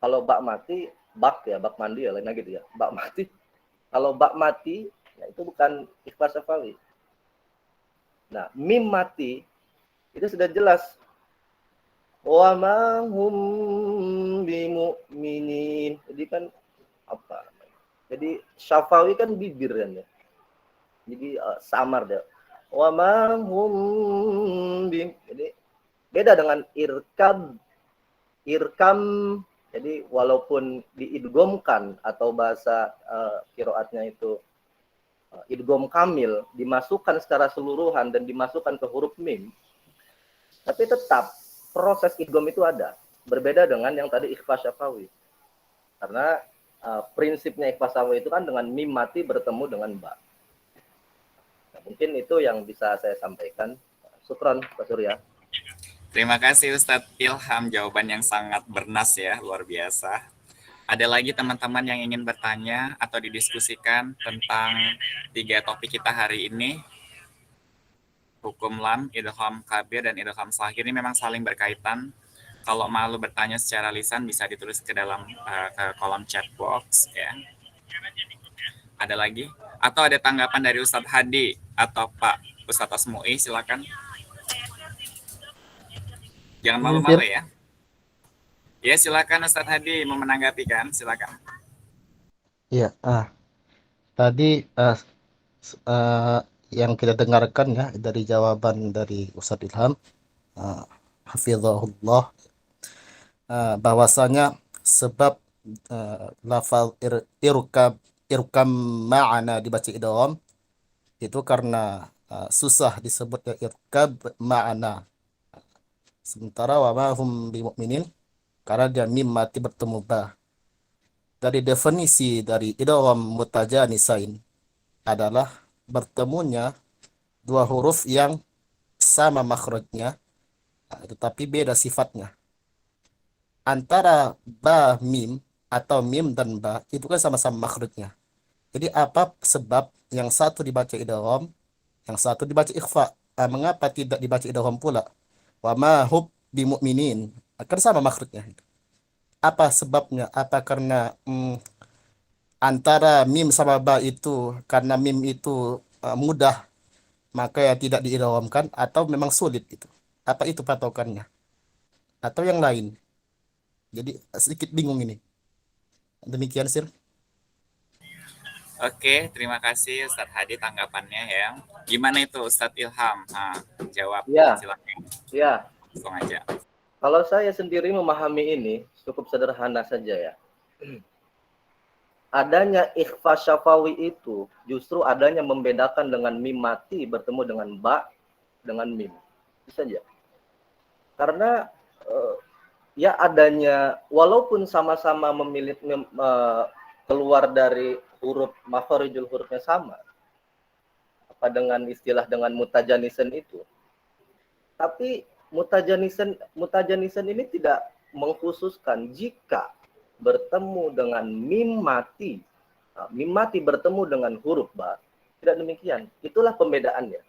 Kalau bak mati, bak mandi ya, lainnya gitu ya. Bak mati. Kalau bak mati, ya itu bukan ikhfa syafawi. Nah, mim mati, itu sudah jelas. Wa ma hum bimu'minin. Jadi kan apa? Jadi syafawi kan bibir kan ya. Jadi samar dia. Wa ma hum bim. Jadi beda dengan irkam. Jadi walaupun diidgomkan atau bahasa qiraatnya itu idgham kamil, dimasukkan secara keseluruhan dan dimasukkan ke huruf mim, tapi tetap proses idgham itu ada. Berbeda dengan yang tadi ikhfa syafawi. Karena prinsipnya ikhfa syafawi itu kan dengan mim mati bertemu dengan ba. Nah, mungkin itu yang bisa saya sampaikan. Syukran, Pak Surya. Terima kasih Ustadz Ilham, jawaban yang sangat bernas ya, luar biasa. Ada lagi teman-teman yang ingin bertanya atau didiskusikan tentang 3 topik kita hari ini? Hukum lam, idgham kabir, dan idgham shahir ini memang saling berkaitan. Kalau malu bertanya secara lisan bisa ditulis ke dalam ke kolom chat box ya. Ada lagi? Atau ada tanggapan dari Ustadz Hadi atau Pak Ustadz Asmui, silakan. Jangan malu-malu ya. Ya, silakan Ustadz Hadi mau menanggapi kan? Silakan. Iya, tadi yang kita dengarkan ya dari jawaban dari Ustadz Ilham, hafizahullah, bahwasanya sebab lafal irkam ma'ana dibaca idgham itu karena susah disebutnya irkab ma'ana. Sementara wa ma hum bimu'minin karena dia mim mati bertemu ba. Dari definisi dari idgham mutajanisain adalah bertemunya 2 huruf yang sama makhrajnya tetapi beda sifatnya. Antara ba mim atau mim dan ba itu kan sama-sama makhrajnya. Jadi apa sebab yang satu dibaca idgham, yang satu dibaca ikhfa? Mengapa tidak dibaca idgham pula? Wa ma hum bimu'minin akan sama makhrajnya. Apa sebabnya? Apa karena antara mim sama ba itu karena mim itu mudah maka ya tidak diidghamkan atau memang sulit itu? Apa itu patokannya? Atau yang lain? Jadi sedikit bingung ini. Demikian sir. Oke, terima kasih Ustadz Hadi tanggapannya ya. Gimana itu Ustadz Ilham? Jawab, Ya. silakan. Ya, Langsung aja. kalau saya sendiri memahami ini cukup sederhana saja ya. Adanya ikhfa syafawi itu justru adanya membedakan dengan mim mati bertemu dengan ba dengan mim. Itu saja. Karena ya adanya walaupun sama-sama memilih keluar dari huruf makharijul hurufnya sama. Apa dengan istilah dengan mutajanisen itu. Tapi mutajanisen ini tidak mengkhususkan jika bertemu dengan mim mati. Nah, mim mati bertemu dengan huruf ba. Tidak demikian. Itulah pembedaannya.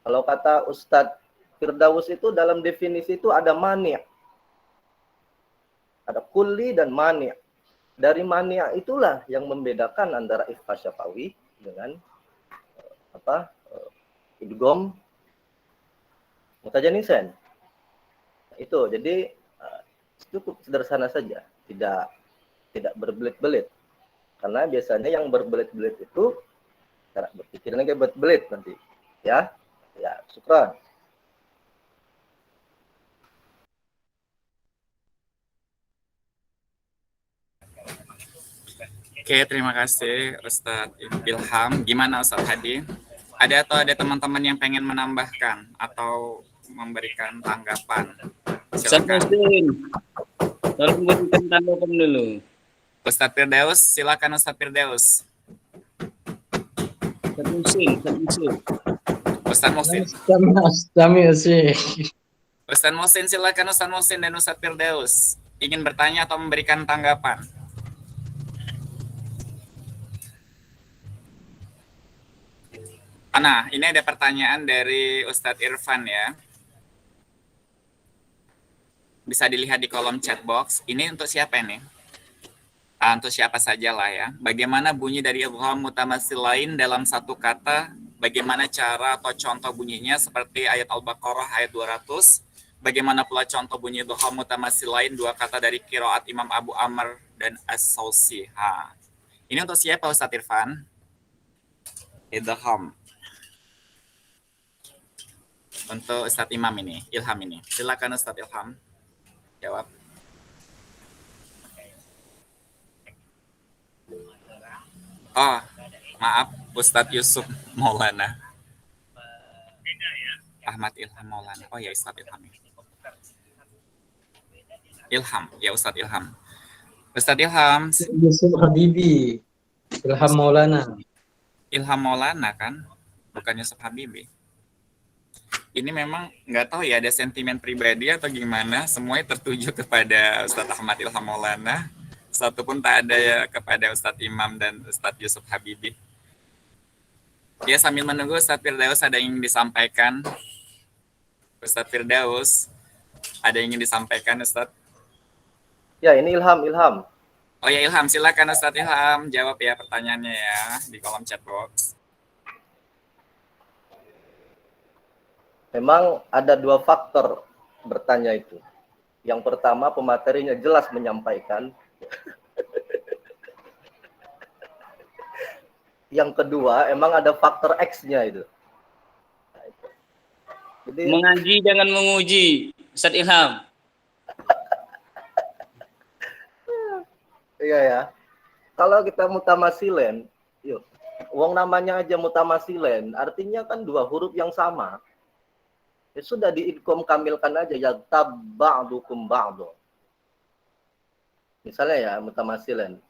Kalau kata Ustadz Firdaus itu dalam definisi itu ada mani'. Ada kulli dan mani'. Dari mani' itulah yang membedakan antara ikhfa syafawi dengan idgham mutajanisen. Itu jadi cukup sederhana saja, tidak berbelit-belit. Karena biasanya yang berbelit-belit itu cara berpikirnya kayak berbelit nanti. Ya, syukran. Oke, terima kasih Ustadz Ilham. Gimana Ustadz Hadi? Ada teman-teman yang pengen menambahkan atau memberikan tanggapan? Silakan. Tolong berikan tanggapan dulu. Ustadz Firdaus, silakan Ustadz Firdaus. Ustadz Muhsin. Ustadz Muhsin, silakan Ustadz Muhsin dan Ustadz Firdaus. Ingin bertanya atau memberikan tanggapan? Nah, ini ada pertanyaan dari Ustadz Irfan ya. Bisa dilihat di kolom chat box. Ini untuk siapa ini? Untuk siapa saja lah ya. Bagaimana bunyi dari idgham mutamatsil lain dalam satu kata? Bagaimana cara atau contoh bunyinya seperti ayat Al-Baqarah ayat 200? Bagaimana pula contoh bunyi idgham mutamatsil lain dua kata dari qiraat Imam Abu Amr dan As-Sausi? Ini untuk siapa Ustadz Irfan? Idgham. Untuk Ustadz Imam ini, Ilham ini. Silakan Ustadz Ilham. Jawab. Oh, maaf Ustadz Yusuf Maulana. Ahmad Ilham Maulana. Oh ya, Ustadz Ilham. Ilham, ya Ustadz Ilham. Ustadz Ilham. Yusuf Habibi. Ilham Maulana. Ilham Maulana kan? Bukan Yusuf Habibi. Ini memang nggak tahu ya ada sentimen pribadi atau gimana. Semuanya tertuju kepada Ustadz Ahmad Ilham Maulana. Satu pun tak ada ya kepada Ustadz Imam dan Ustadz Yusuf Habibi. Ya, sambil menunggu Ustadz Firdaus ada yang ingin disampaikan. Ustadz Firdaus, ada yang ingin disampaikan Ustadz? Ya, ini Ilham. Oh ya Ilham, silakan Ustadz Ilham. Jawab ya pertanyaannya ya di kolom chat box. Memang ada dua faktor bertanya itu. Yang pertama, pematerinya jelas menyampaikan. Yang kedua, emang ada faktor X-nya itu. Jadi, Mengaji jangan menguji, Ustaz Ilham. iya ya. Kalau kita mutamasilen, yuk, uang namanya aja mutamasilen, artinya kan dua huruf yang sama. Ya sudah diidgham kamilkan aja, ya tabba'dukum ba'du. Misalnya ya mutamasilen.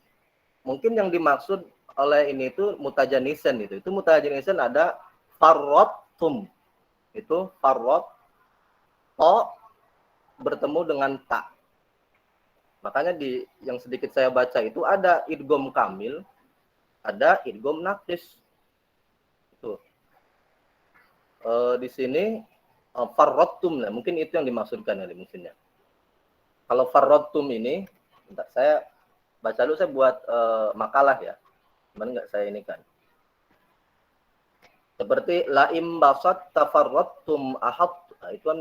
Mungkin yang dimaksud oleh ini itu mutajanisen itu. Itu mutajanisen ada farrattum. Itu farrat to bertemu dengan ta. Makanya di yang sedikit saya baca itu ada idgham kamil, ada idgham naqis. Itu. Di sini farrattum, nah, mungkin itu yang dimaksudkan ya mungkinnya. Kalau farrattum ini, bentar, saya baca dulu, saya buat makalah ya. Cuman nggak saya ini kan. Seperti laim basat tafarrattum ahad, nah, itu kan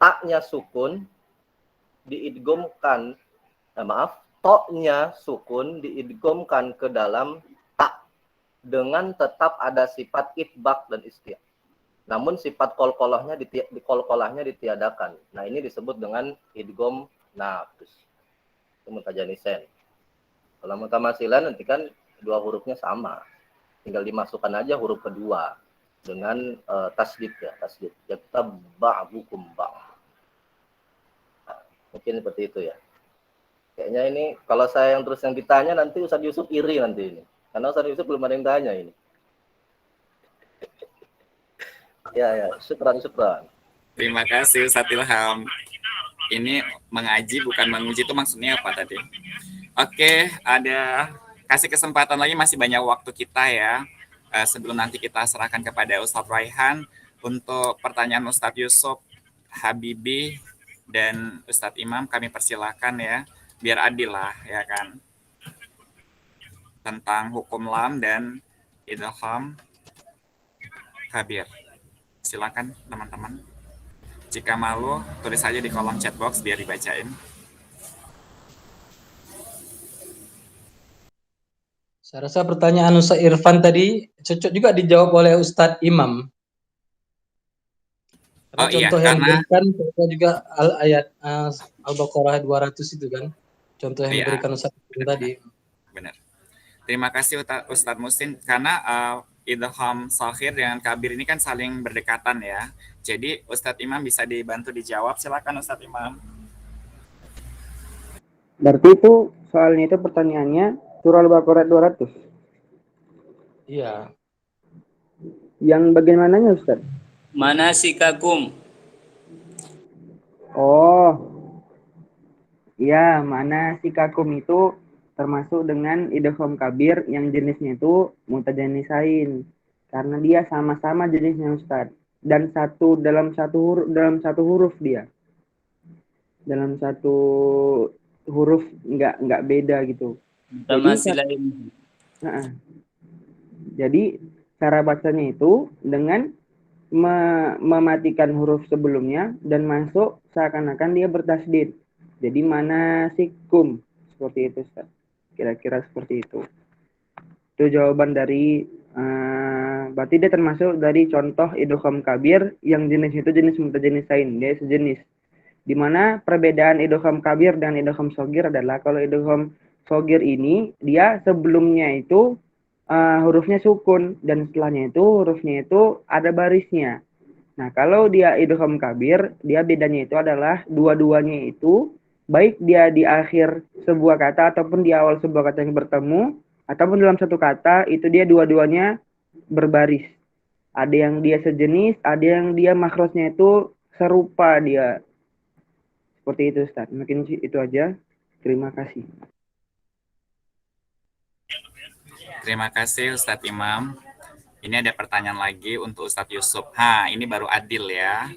taknya sukun diidghamkan, to-nya sukun diidghamkan ke dalam tak dengan tetap ada sifat itbaq dan istiaq. Namun sifat qalqalahnya ditiadakan. Nah, ini disebut dengan idgham naqis. Itu mutajanisen. Kalau mutamasilan nanti kan dua hurufnya sama. Tinggal dimasukkan aja huruf kedua dengan tasdid ya, tasdid. Yattabba'ukum ba'. Nah, mungkin seperti itu ya. Kayaknya ini kalau saya yang terus yang ditanya nanti Ustaz Yusuf iri nanti ini. Karena Ustaz Yusuf belum ada yang tanya ini. Ya, syukran. Terima kasih Ustadz Ilham. Ini mengaji bukan menguji itu maksudnya apa tadi? Oke, ada kasih kesempatan lagi, masih banyak waktu kita ya. Sebelum nanti kita serahkan kepada Ustadz Raihan untuk pertanyaan Ustadz Yusuf Habibi dan Ustadz Imam, kami persilahkan ya, biar adil lah ya kan. Tentang hukum lam dan idgham kabir. Silakan teman-teman. Jika malu, tulis saja di kolom chat box biar dibacain. Saya rasa pertanyaan Ustaz Irfan tadi cocok juga dijawab oleh Ustadz Imam. Karena contoh yang diberikan juga ayat Al-Baqarah 200 itu kan. Contoh yang diberikan Ustadz tadi. Benar. Terima kasih Ustadz Musin, karena idgham shaghir dengan kabir ini kan saling berdekatan ya. Jadi Ustadz Imam bisa dibantu dijawab. Silakan Ustadz Imam. Berarti itu soalnya itu pertanyaannya surah Al-Baqarah 200. Iya. Yang bagaimananya Ustaz? Manasikakum. Oh. Ya, manasikakum itu termasuk dengan idgham kabir yang jenisnya itu mutajanisain, karena dia sama-sama jenisnya Ustaz, dan dalam satu huruf dia, dalam satu huruf nggak beda gitu. Jadi cara bacanya itu dengan mematikan huruf sebelumnya dan masuk seakan-akan dia bertasdid. Jadi manasikum seperti itu, Ustaz. Kira-kira seperti itu. Itu jawaban dari berarti dia termasuk dari contoh idgham kabir yang jenis itu jenis mutajanisain, dia sejenis. Di mana perbedaan idgham kabir dan idgham shogir adalah kalau idgham shogir ini dia sebelumnya itu hurufnya sukun dan setelahnya itu hurufnya itu ada barisnya. Nah, kalau dia idgham kabir, dia bedanya itu adalah dua-duanya itu baik dia di akhir sebuah kata ataupun di awal sebuah kata yang bertemu ataupun dalam satu kata itu dia dua-duanya berbaris. Ada yang dia sejenis, ada yang dia makrosnya itu serupa dia. Seperti itu, Ustaz. Mungkin itu aja. Terima kasih. Terima kasih Ustadz Imam. Ini ada pertanyaan lagi untuk Ustadz Yusuf. Ini baru adil ya.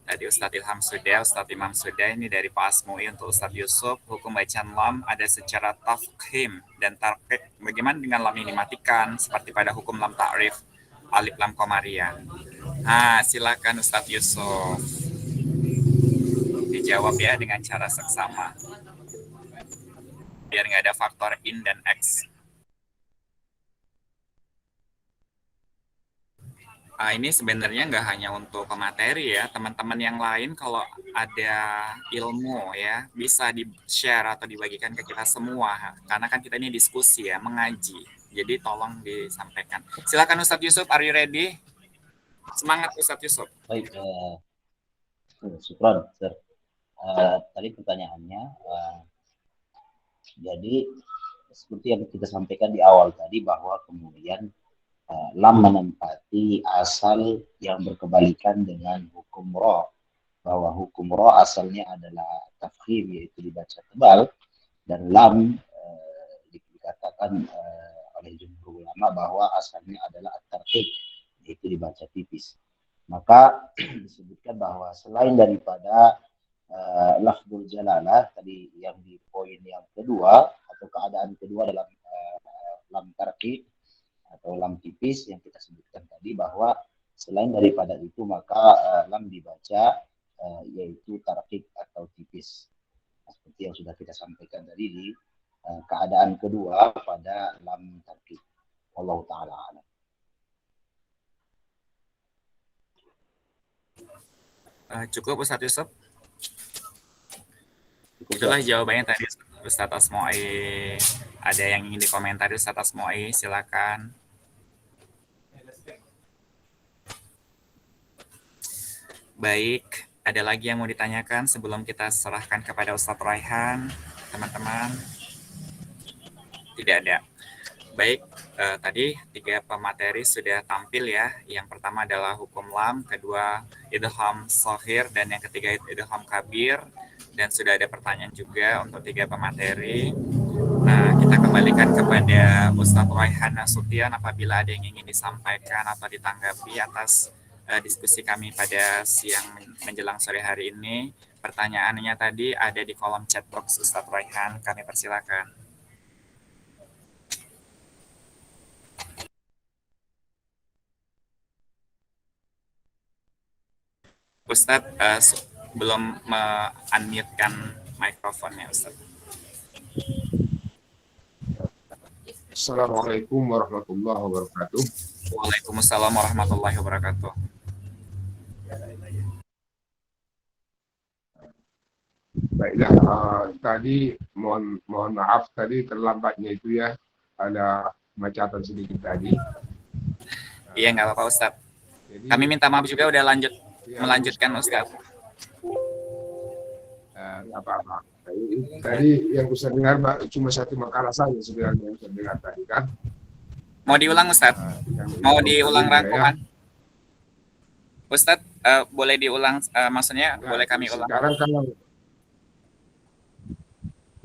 Tadi Ustadz Ilham sudah, Ustadz Imam sudah. Ini dari Pak Asmui untuk Ustadz Yusuf. Hukum bacaan lam ada secara tafkhim dan tarqiq. Bagaimana dengan lam yang dimatikan seperti pada hukum lam ta'rif, alif lam komariah? Silakan Ustadz Yusuf. Dijawab ya dengan cara seksama. Biar nggak ada faktor in dan X. Ini sebenarnya nggak hanya untuk pemateri ya, teman-teman yang lain kalau ada ilmu ya bisa di-share atau dibagikan ke kita semua, karena kan kita ini diskusi ya, mengaji, jadi tolong disampaikan. Silakan Ustadz Yusuf, are you ready? Semangat Ustadz Yusuf. Baik, syukron, Sir. Tadi pertanyaannya, jadi seperti yang kita sampaikan di awal tadi bahwa kemudian lam menempati asal yang berkebalikan dengan hukum ro, bahwa hukum ro asalnya adalah tafkhim yaitu dibaca tebal, dan lam dikatakan oleh jumhur ulama bahwa asalnya adalah at-tarqiq yaitu dibaca tipis. Maka disebutkan bahwa selain daripada lafzul jalalah tadi yang di poin yang kedua atau keadaan kedua dalam lam tarqiq atau lam tipis yang kita sebutkan tadi, bahwa selain daripada itu maka lam dibaca yaitu tarqiq atau tipis, seperti yang sudah kita sampaikan tadi di keadaan kedua pada lam tarqiq. Wallahu ta'ala a'lam. Cukup Ustadz Yusuf? Itulah jawabannya tadi Ustadz Asmoi. Ada yang ingin dikomentari Ustadz Asmoi, silakan. Baik, ada lagi yang mau ditanyakan sebelum kita serahkan kepada Ustadz Raihan, teman-teman? Tidak ada. Baik, tadi 3 pemateri sudah tampil ya. Yang pertama adalah hukum lam, kedua idgham shahir, dan yang ketiga idgham kabir. Dan sudah ada pertanyaan juga untuk 3 pemateri. Nah, kita kembalikan kepada Ustadz Raihan Nasution apabila ada yang ingin disampaikan atau ditanggapi atas diskusi kami pada siang menjelang sore hari ini. Pertanyaannya tadi ada di kolom chat box Ustadz Raihan, kami persilakan. Ustadz belum me-unmute-kan mikrofonnya, Ustadz. Assalamualaikum warahmatullahi wabarakatuh. Waalaikumsalam warahmatullahi wabarakatuh. Baiklah, tadi mohon maaf tadi terlambatnya itu ya, ada macatan sedikit tadi. Iya, nggak apa-apa Ustadz. Kami minta maaf juga udah melanjutkan Ustadz. Nggak apa-apa. Tadi yang Ustaz dengar cuma satu makalah saja sebenarnya yang Ustaz dengar tadi kan. Mau diulang Ustadz? Mau diulang rangkuman? Ya. Ustadz, boleh diulang, maksudnya boleh kami ulang? Sekarang kalau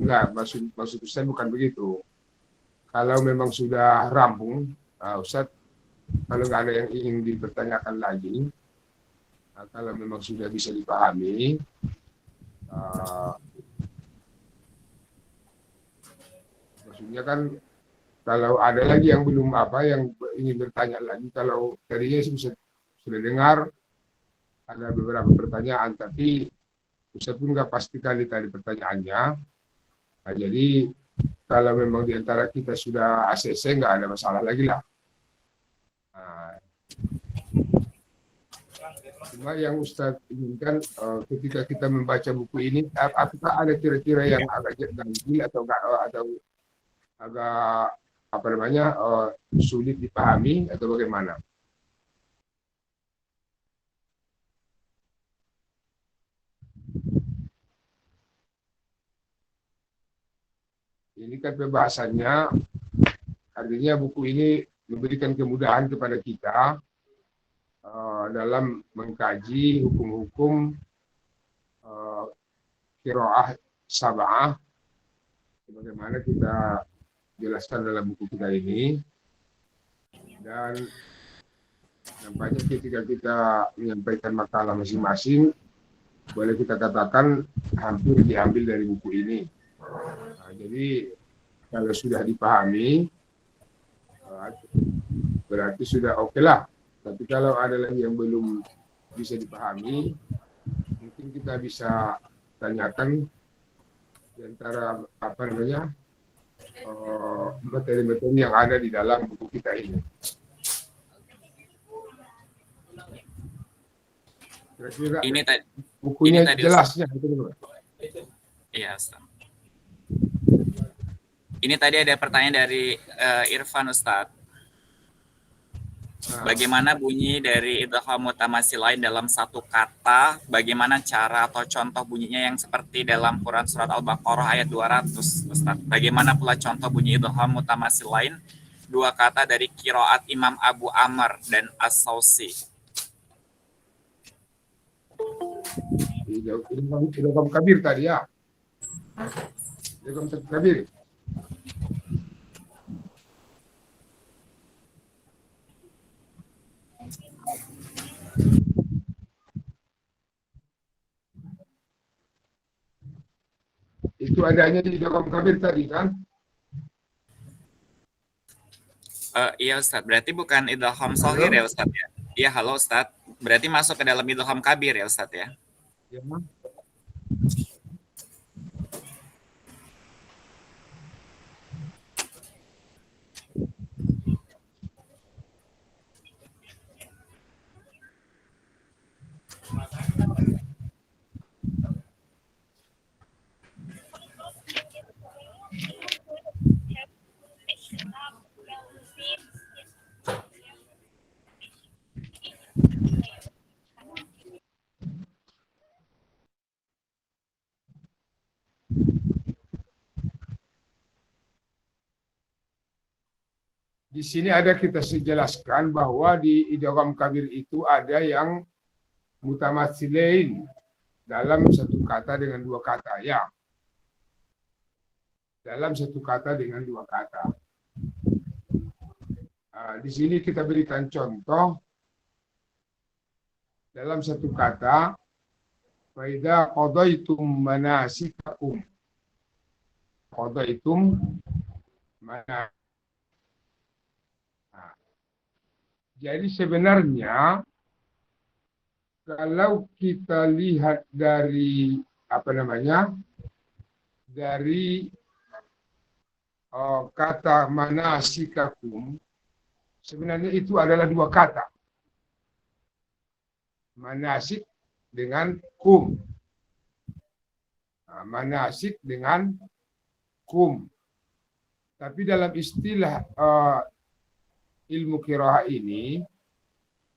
enggak, maksud Ustaz bukan begitu. Kalau memang sudah rampung, Ustaz, kalau nggak ada yang ingin dipertanyakan lagi, kalau memang sudah bisa dipahami, maksudnya kan kalau ada lagi yang belum yang ingin bertanya lagi, kalau tadinya sudah dengar ada beberapa pertanyaan, tapi Ustaz pun nggak pasti kali tadi pertanyaannya. Nah, jadi kalau memang di antara kita sudah ACC nggak ada masalah lagi lah. Nah, cuma yang Ustaz inginkan ketika kita membaca buku ini, apakah ada kira-kira yang agak ganjil atau agak apa namanya sulit dipahami atau bagaimana? Ini kan pembahasannya, artinya buku ini memberikan kemudahan kepada kita dalam mengkaji hukum-hukum qiraah sab'ah sebagaimana kita jelaskan dalam buku kita ini. Dan nampaknya ketika kita menyampaikan makalah masing-masing, boleh kita katakan hampir diambil dari buku ini. Nah, jadi kalau sudah dipahami berarti sudah oke lah. Tapi kalau ada lagi yang belum bisa dipahami, mungkin kita bisa tanyakan di antara apa namanya materi-materi yang ada di dalam buku kita ini. Kira-kira Ini tadi bukunya tadi, jelasnya Ustaz. itu dulu. Iya, Ustaz. Ini tadi ada pertanyaan dari Irfan, Ustaz. Bagaimana bunyi dari idgham mutamatsilain dalam satu kata? Bagaimana cara atau contoh bunyinya yang seperti dalam Quran surat Al-Baqarah ayat 200, Ustaz? Bagaimana pula contoh bunyi idgham mutamatsilain dua kata dari qiraat Imam Abu Amr dan As-Sausi? Idgham kabir tadi ya. Idgham kabir. Itu adanya di idgham kabir tadi kan? Iya, Ustaz. Berarti bukan idgham shaghir ya, Ustaz ya? Iya, halo Ustaz. Berarti masuk ke dalam idgham kabir ya, Ustaz ya? Ya. Di sini ada kita jelaskan bahwa di idgham kabir itu ada yang mutamatsilain dalam satu kata dengan dua kata ya. Dalam satu kata dengan dua kata. Di sini kita berikan contoh dalam satu kata, fa idza qadaitum manasikakum. Qadaitum manasikakum. Jadi sebenarnya kalau kita lihat dari apa namanya dari kata manasikakum, sebenarnya itu adalah dua kata. Manasik dengan kum. Manasik dengan kum. Tapi dalam istilah ilmu qiraah ini,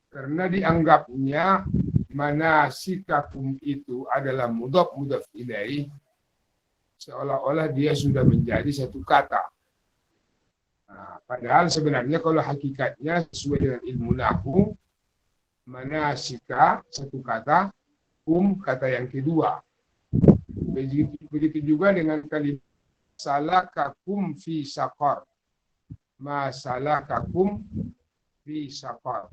karena dianggapnya manasikakum itu adalah mudhaf ilaih, seolah-olah dia sudah menjadi satu kata. Nah, padahal sebenarnya kalau hakikatnya sesuai dengan ilmu nahwu, manasika satu kata, kata yang kedua. Begitu juga dengan kalimat salakakum fi saqar. Masalakakum fi saqar.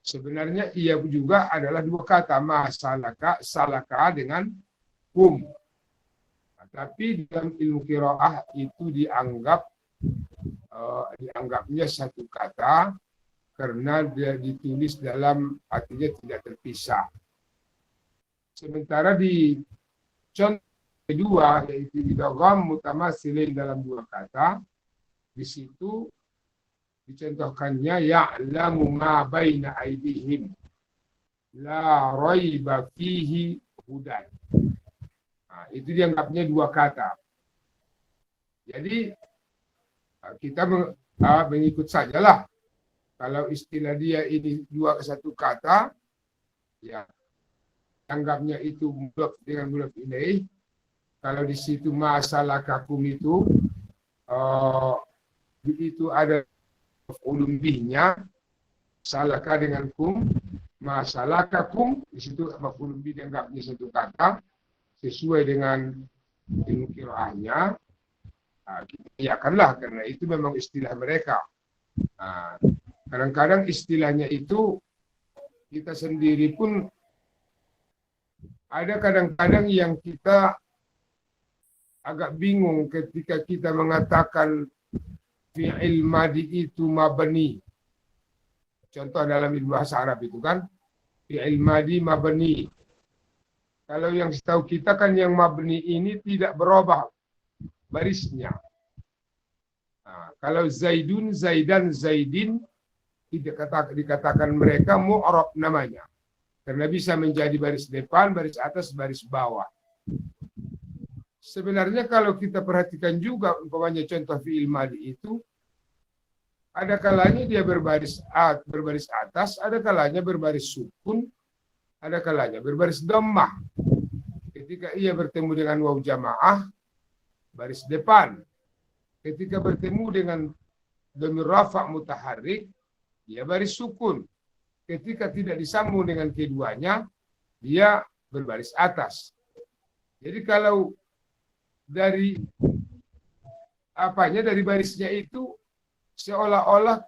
Sebenarnya ia juga adalah dua kata, salaka dengan kum. Tapi dalam ilmu qiraah itu dianggapnya satu kata karena dia ditulis dalam artinya tidak terpisah. Sementara di contoh kedua yaitu idgham mutamatsilin dalam dua kata, di situ dicontohkannya ya'lamu ma baina aydihim la raiba fihi hudan. Nah, itu dianggapnya dua kata. Jadi kita mengikut sajalah. Kalau istilah dia ini satu kata, ya anggapnya itu mudhaf dengan mudhaf ilaih. Kalau di situ masalakakum itu ada maf'ulun bihnya, salaka dengan kum, masalakakum di situ maf'ulun bih dianggapnya satu kata sesuai dengan ilmu qiraahnya. Kita iyakanlah karena itu memang istilah mereka. Kadang-kadang istilahnya itu kita sendiri pun ada kadang-kadang yang kita agak bingung ketika kita mengatakan fi'il madi itu mabni. Contoh dalam ilmu bahasa Arab itu kan fi'il madi mabni. Kalau yang setahu kita kan yang mabni ini tidak berubah barisnya. Nah, kalau Zaidun, Zaidan, Zaidin tidak dikatakan mereka mu'rab namanya. Karena bisa menjadi baris depan, baris atas, baris bawah. Sebenarnya kalau kita perhatikan juga umpamanya contoh fi'il madi itu ada kalanya dia berbaris atas, ada kalanya berbaris sukun, ada kalanya berbaris dhammah. Ketika ia bertemu dengan waw jamaah baris depan. Ketika bertemu dengan dhamir rafa' mutaharrik dia baris sukun. Ketika tidak disambung dengan keduanya, dia berbaris atas. Jadi kalau dari barisnya itu seolah-olah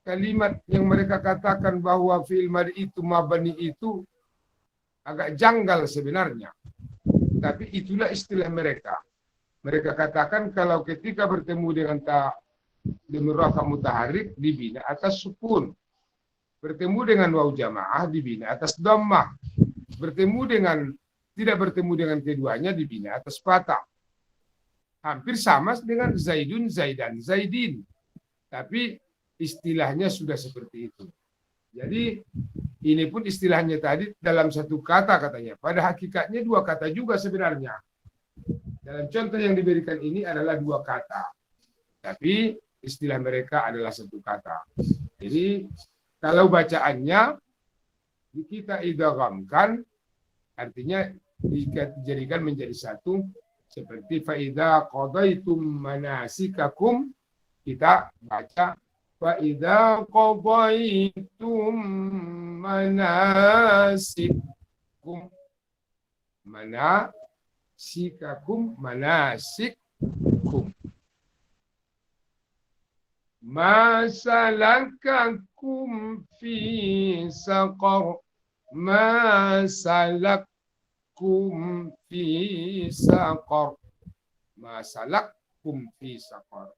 kalimat yang mereka katakan bahwa fi'il madhi itu mabni itu agak janggal sebenarnya. Tapi itulah istilah mereka. Mereka katakan kalau ketika bertemu dengan dhamir rafa' mutaharrik dibina atas sukun. Bertemu dengan waw jamaah dibina atas dhammah. Tidak bertemu dengan keduanya dibina atas fathah. Hampir sama dengan Zaidun, Zaidan, Zaidin. Tapi istilahnya sudah seperti itu. Jadi ini pun istilahnya tadi dalam satu kata katanya. Pada hakikatnya dua kata juga sebenarnya. Dalam contoh yang diberikan ini adalah dua kata. Tapi istilah mereka adalah satu kata. Jadi kalau bacaannya kita idghamkan artinya dijadikan menjadi satu seperti faida qadaitum manasikakum kita baca faida qadaitum manasikakum ma salakakum fi saqar ma salakkum fi saqar ma salakkum fi saqar.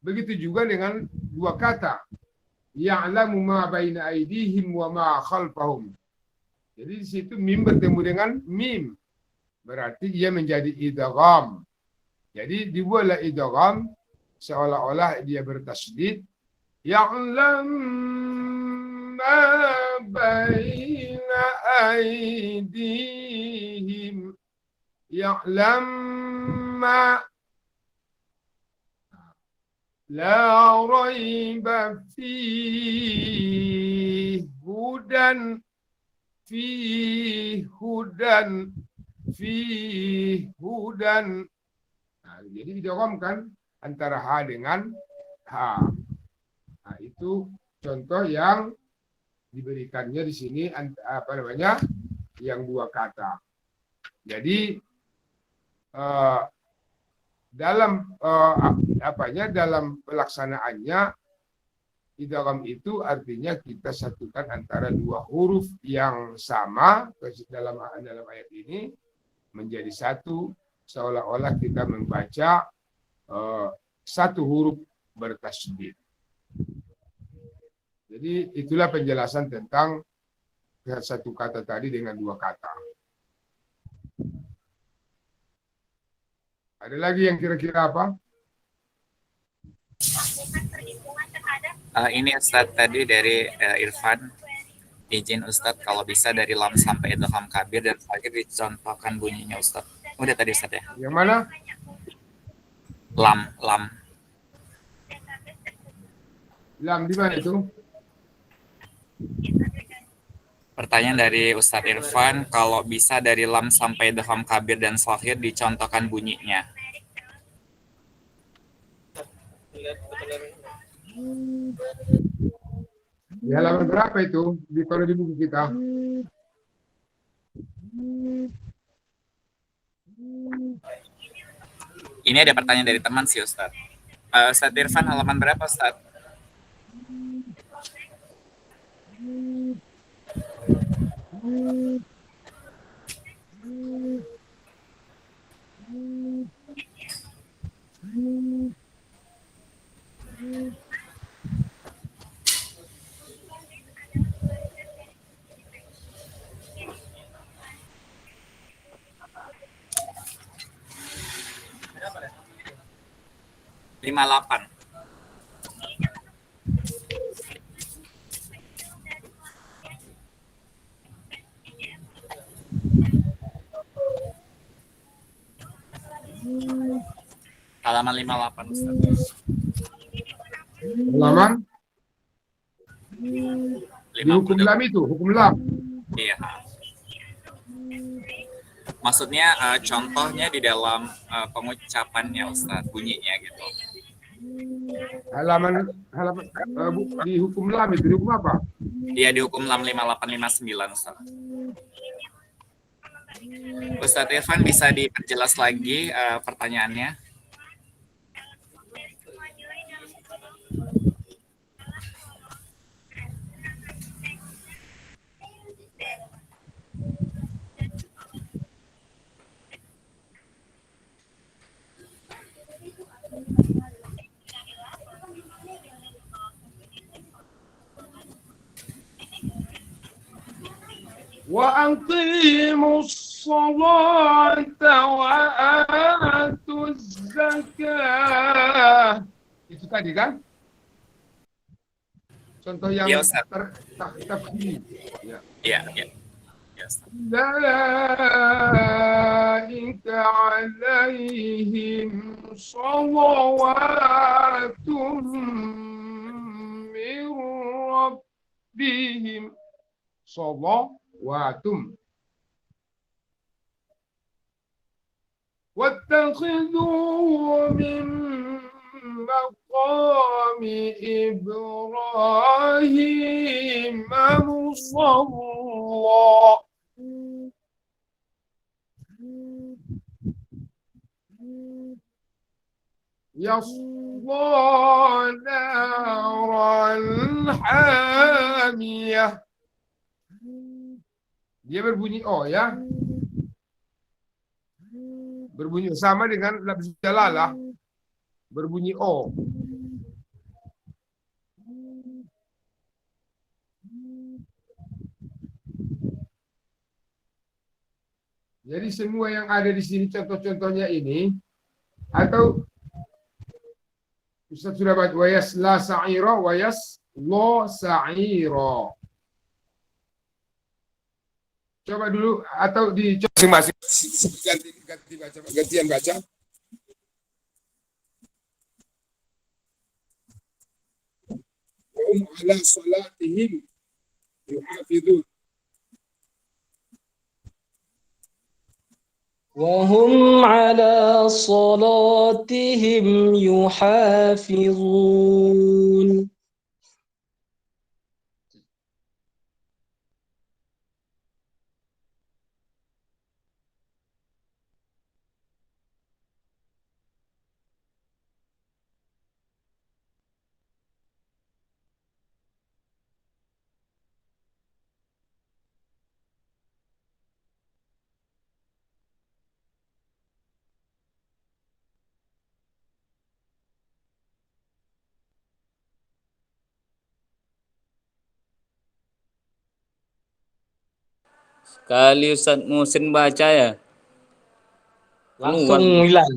Begitu juga dengan dua kata ya'lamu ma baina aydihim wa ma khalfahum. Jadi di situ mim bertemu dengan mim berarti ia menjadi idgham. Jadi dibuatlah idgham seolah-olah dia bertasydid ya'lam ma baina aydihim ya'lam ma la raiba fihi hudan Nah, jadi idghamkan antara ha dengan ha. Nah, itu contoh yang diberikannya di sini yang dua kata. Jadi dalam pelaksanaannya idgham itu artinya kita satukan antara dua huruf yang sama dalam ayat ini menjadi satu seolah-olah kita membaca satu huruf bertasydid. Jadi itulah penjelasan tentang satu kata tadi dengan dua kata. Ada lagi yang kira-kira apa? Ini Ustadz tadi dari Irfan. Izin Ustadz kalau bisa dari lam sampai idgham kabir dan terakhir dicontohkan bunyinya Ustadz. Udah tadi Ustadz ya? Yang mana? Lam. Lam di mana itu? Pertanyaan dari Ustadz Irfan, kalau bisa dari lam sampai idgham kabir dan terakhir dicontohkan bunyinya. Di halaman berapa itu? Kalau di buku kita. Ini ada pertanyaan dari teman sih Ustadz. Ustadz Irfan halaman berapa Ustadz? Lima 58. Halaman 58 Ustaz. Halaman? Di hukum lam itu, hukum lam. Iya. Maksudnya contohnya di dalam pengucapannya Ustaz, bunyinya gitu. Halaman di hukum lam itu, di hukum apa? Iya, di hukum lam 5859 Ustaz. Ustadz Irfan bisa diperjelas lagi pertanyaannya? وأقيموا الصلاة وآتوا الزكاة. Itu tadi kan? Contoh yang tafsir. Iya. أولئك عليهم صلوات من ربهم صلواتم واتخذوا من مقام إبراهيم مصلى يصلى نارا حامية. Dia berbunyi O ya. Berbunyi sama dengan lafaz jalalah. Berbunyi O. Jadi semua yang ada di sini contoh-contohnya ini atau Ustaz sudah baca wayas la sa'ira wayas lo sa'ira. Coba dulu atau dicoba masing-masing gantian baca. Wa hum ala salatihim yuhafizun. وهم على صلاتهم يحافظون. Kali Ustaz Muhsin baca ya. Langsung hilang.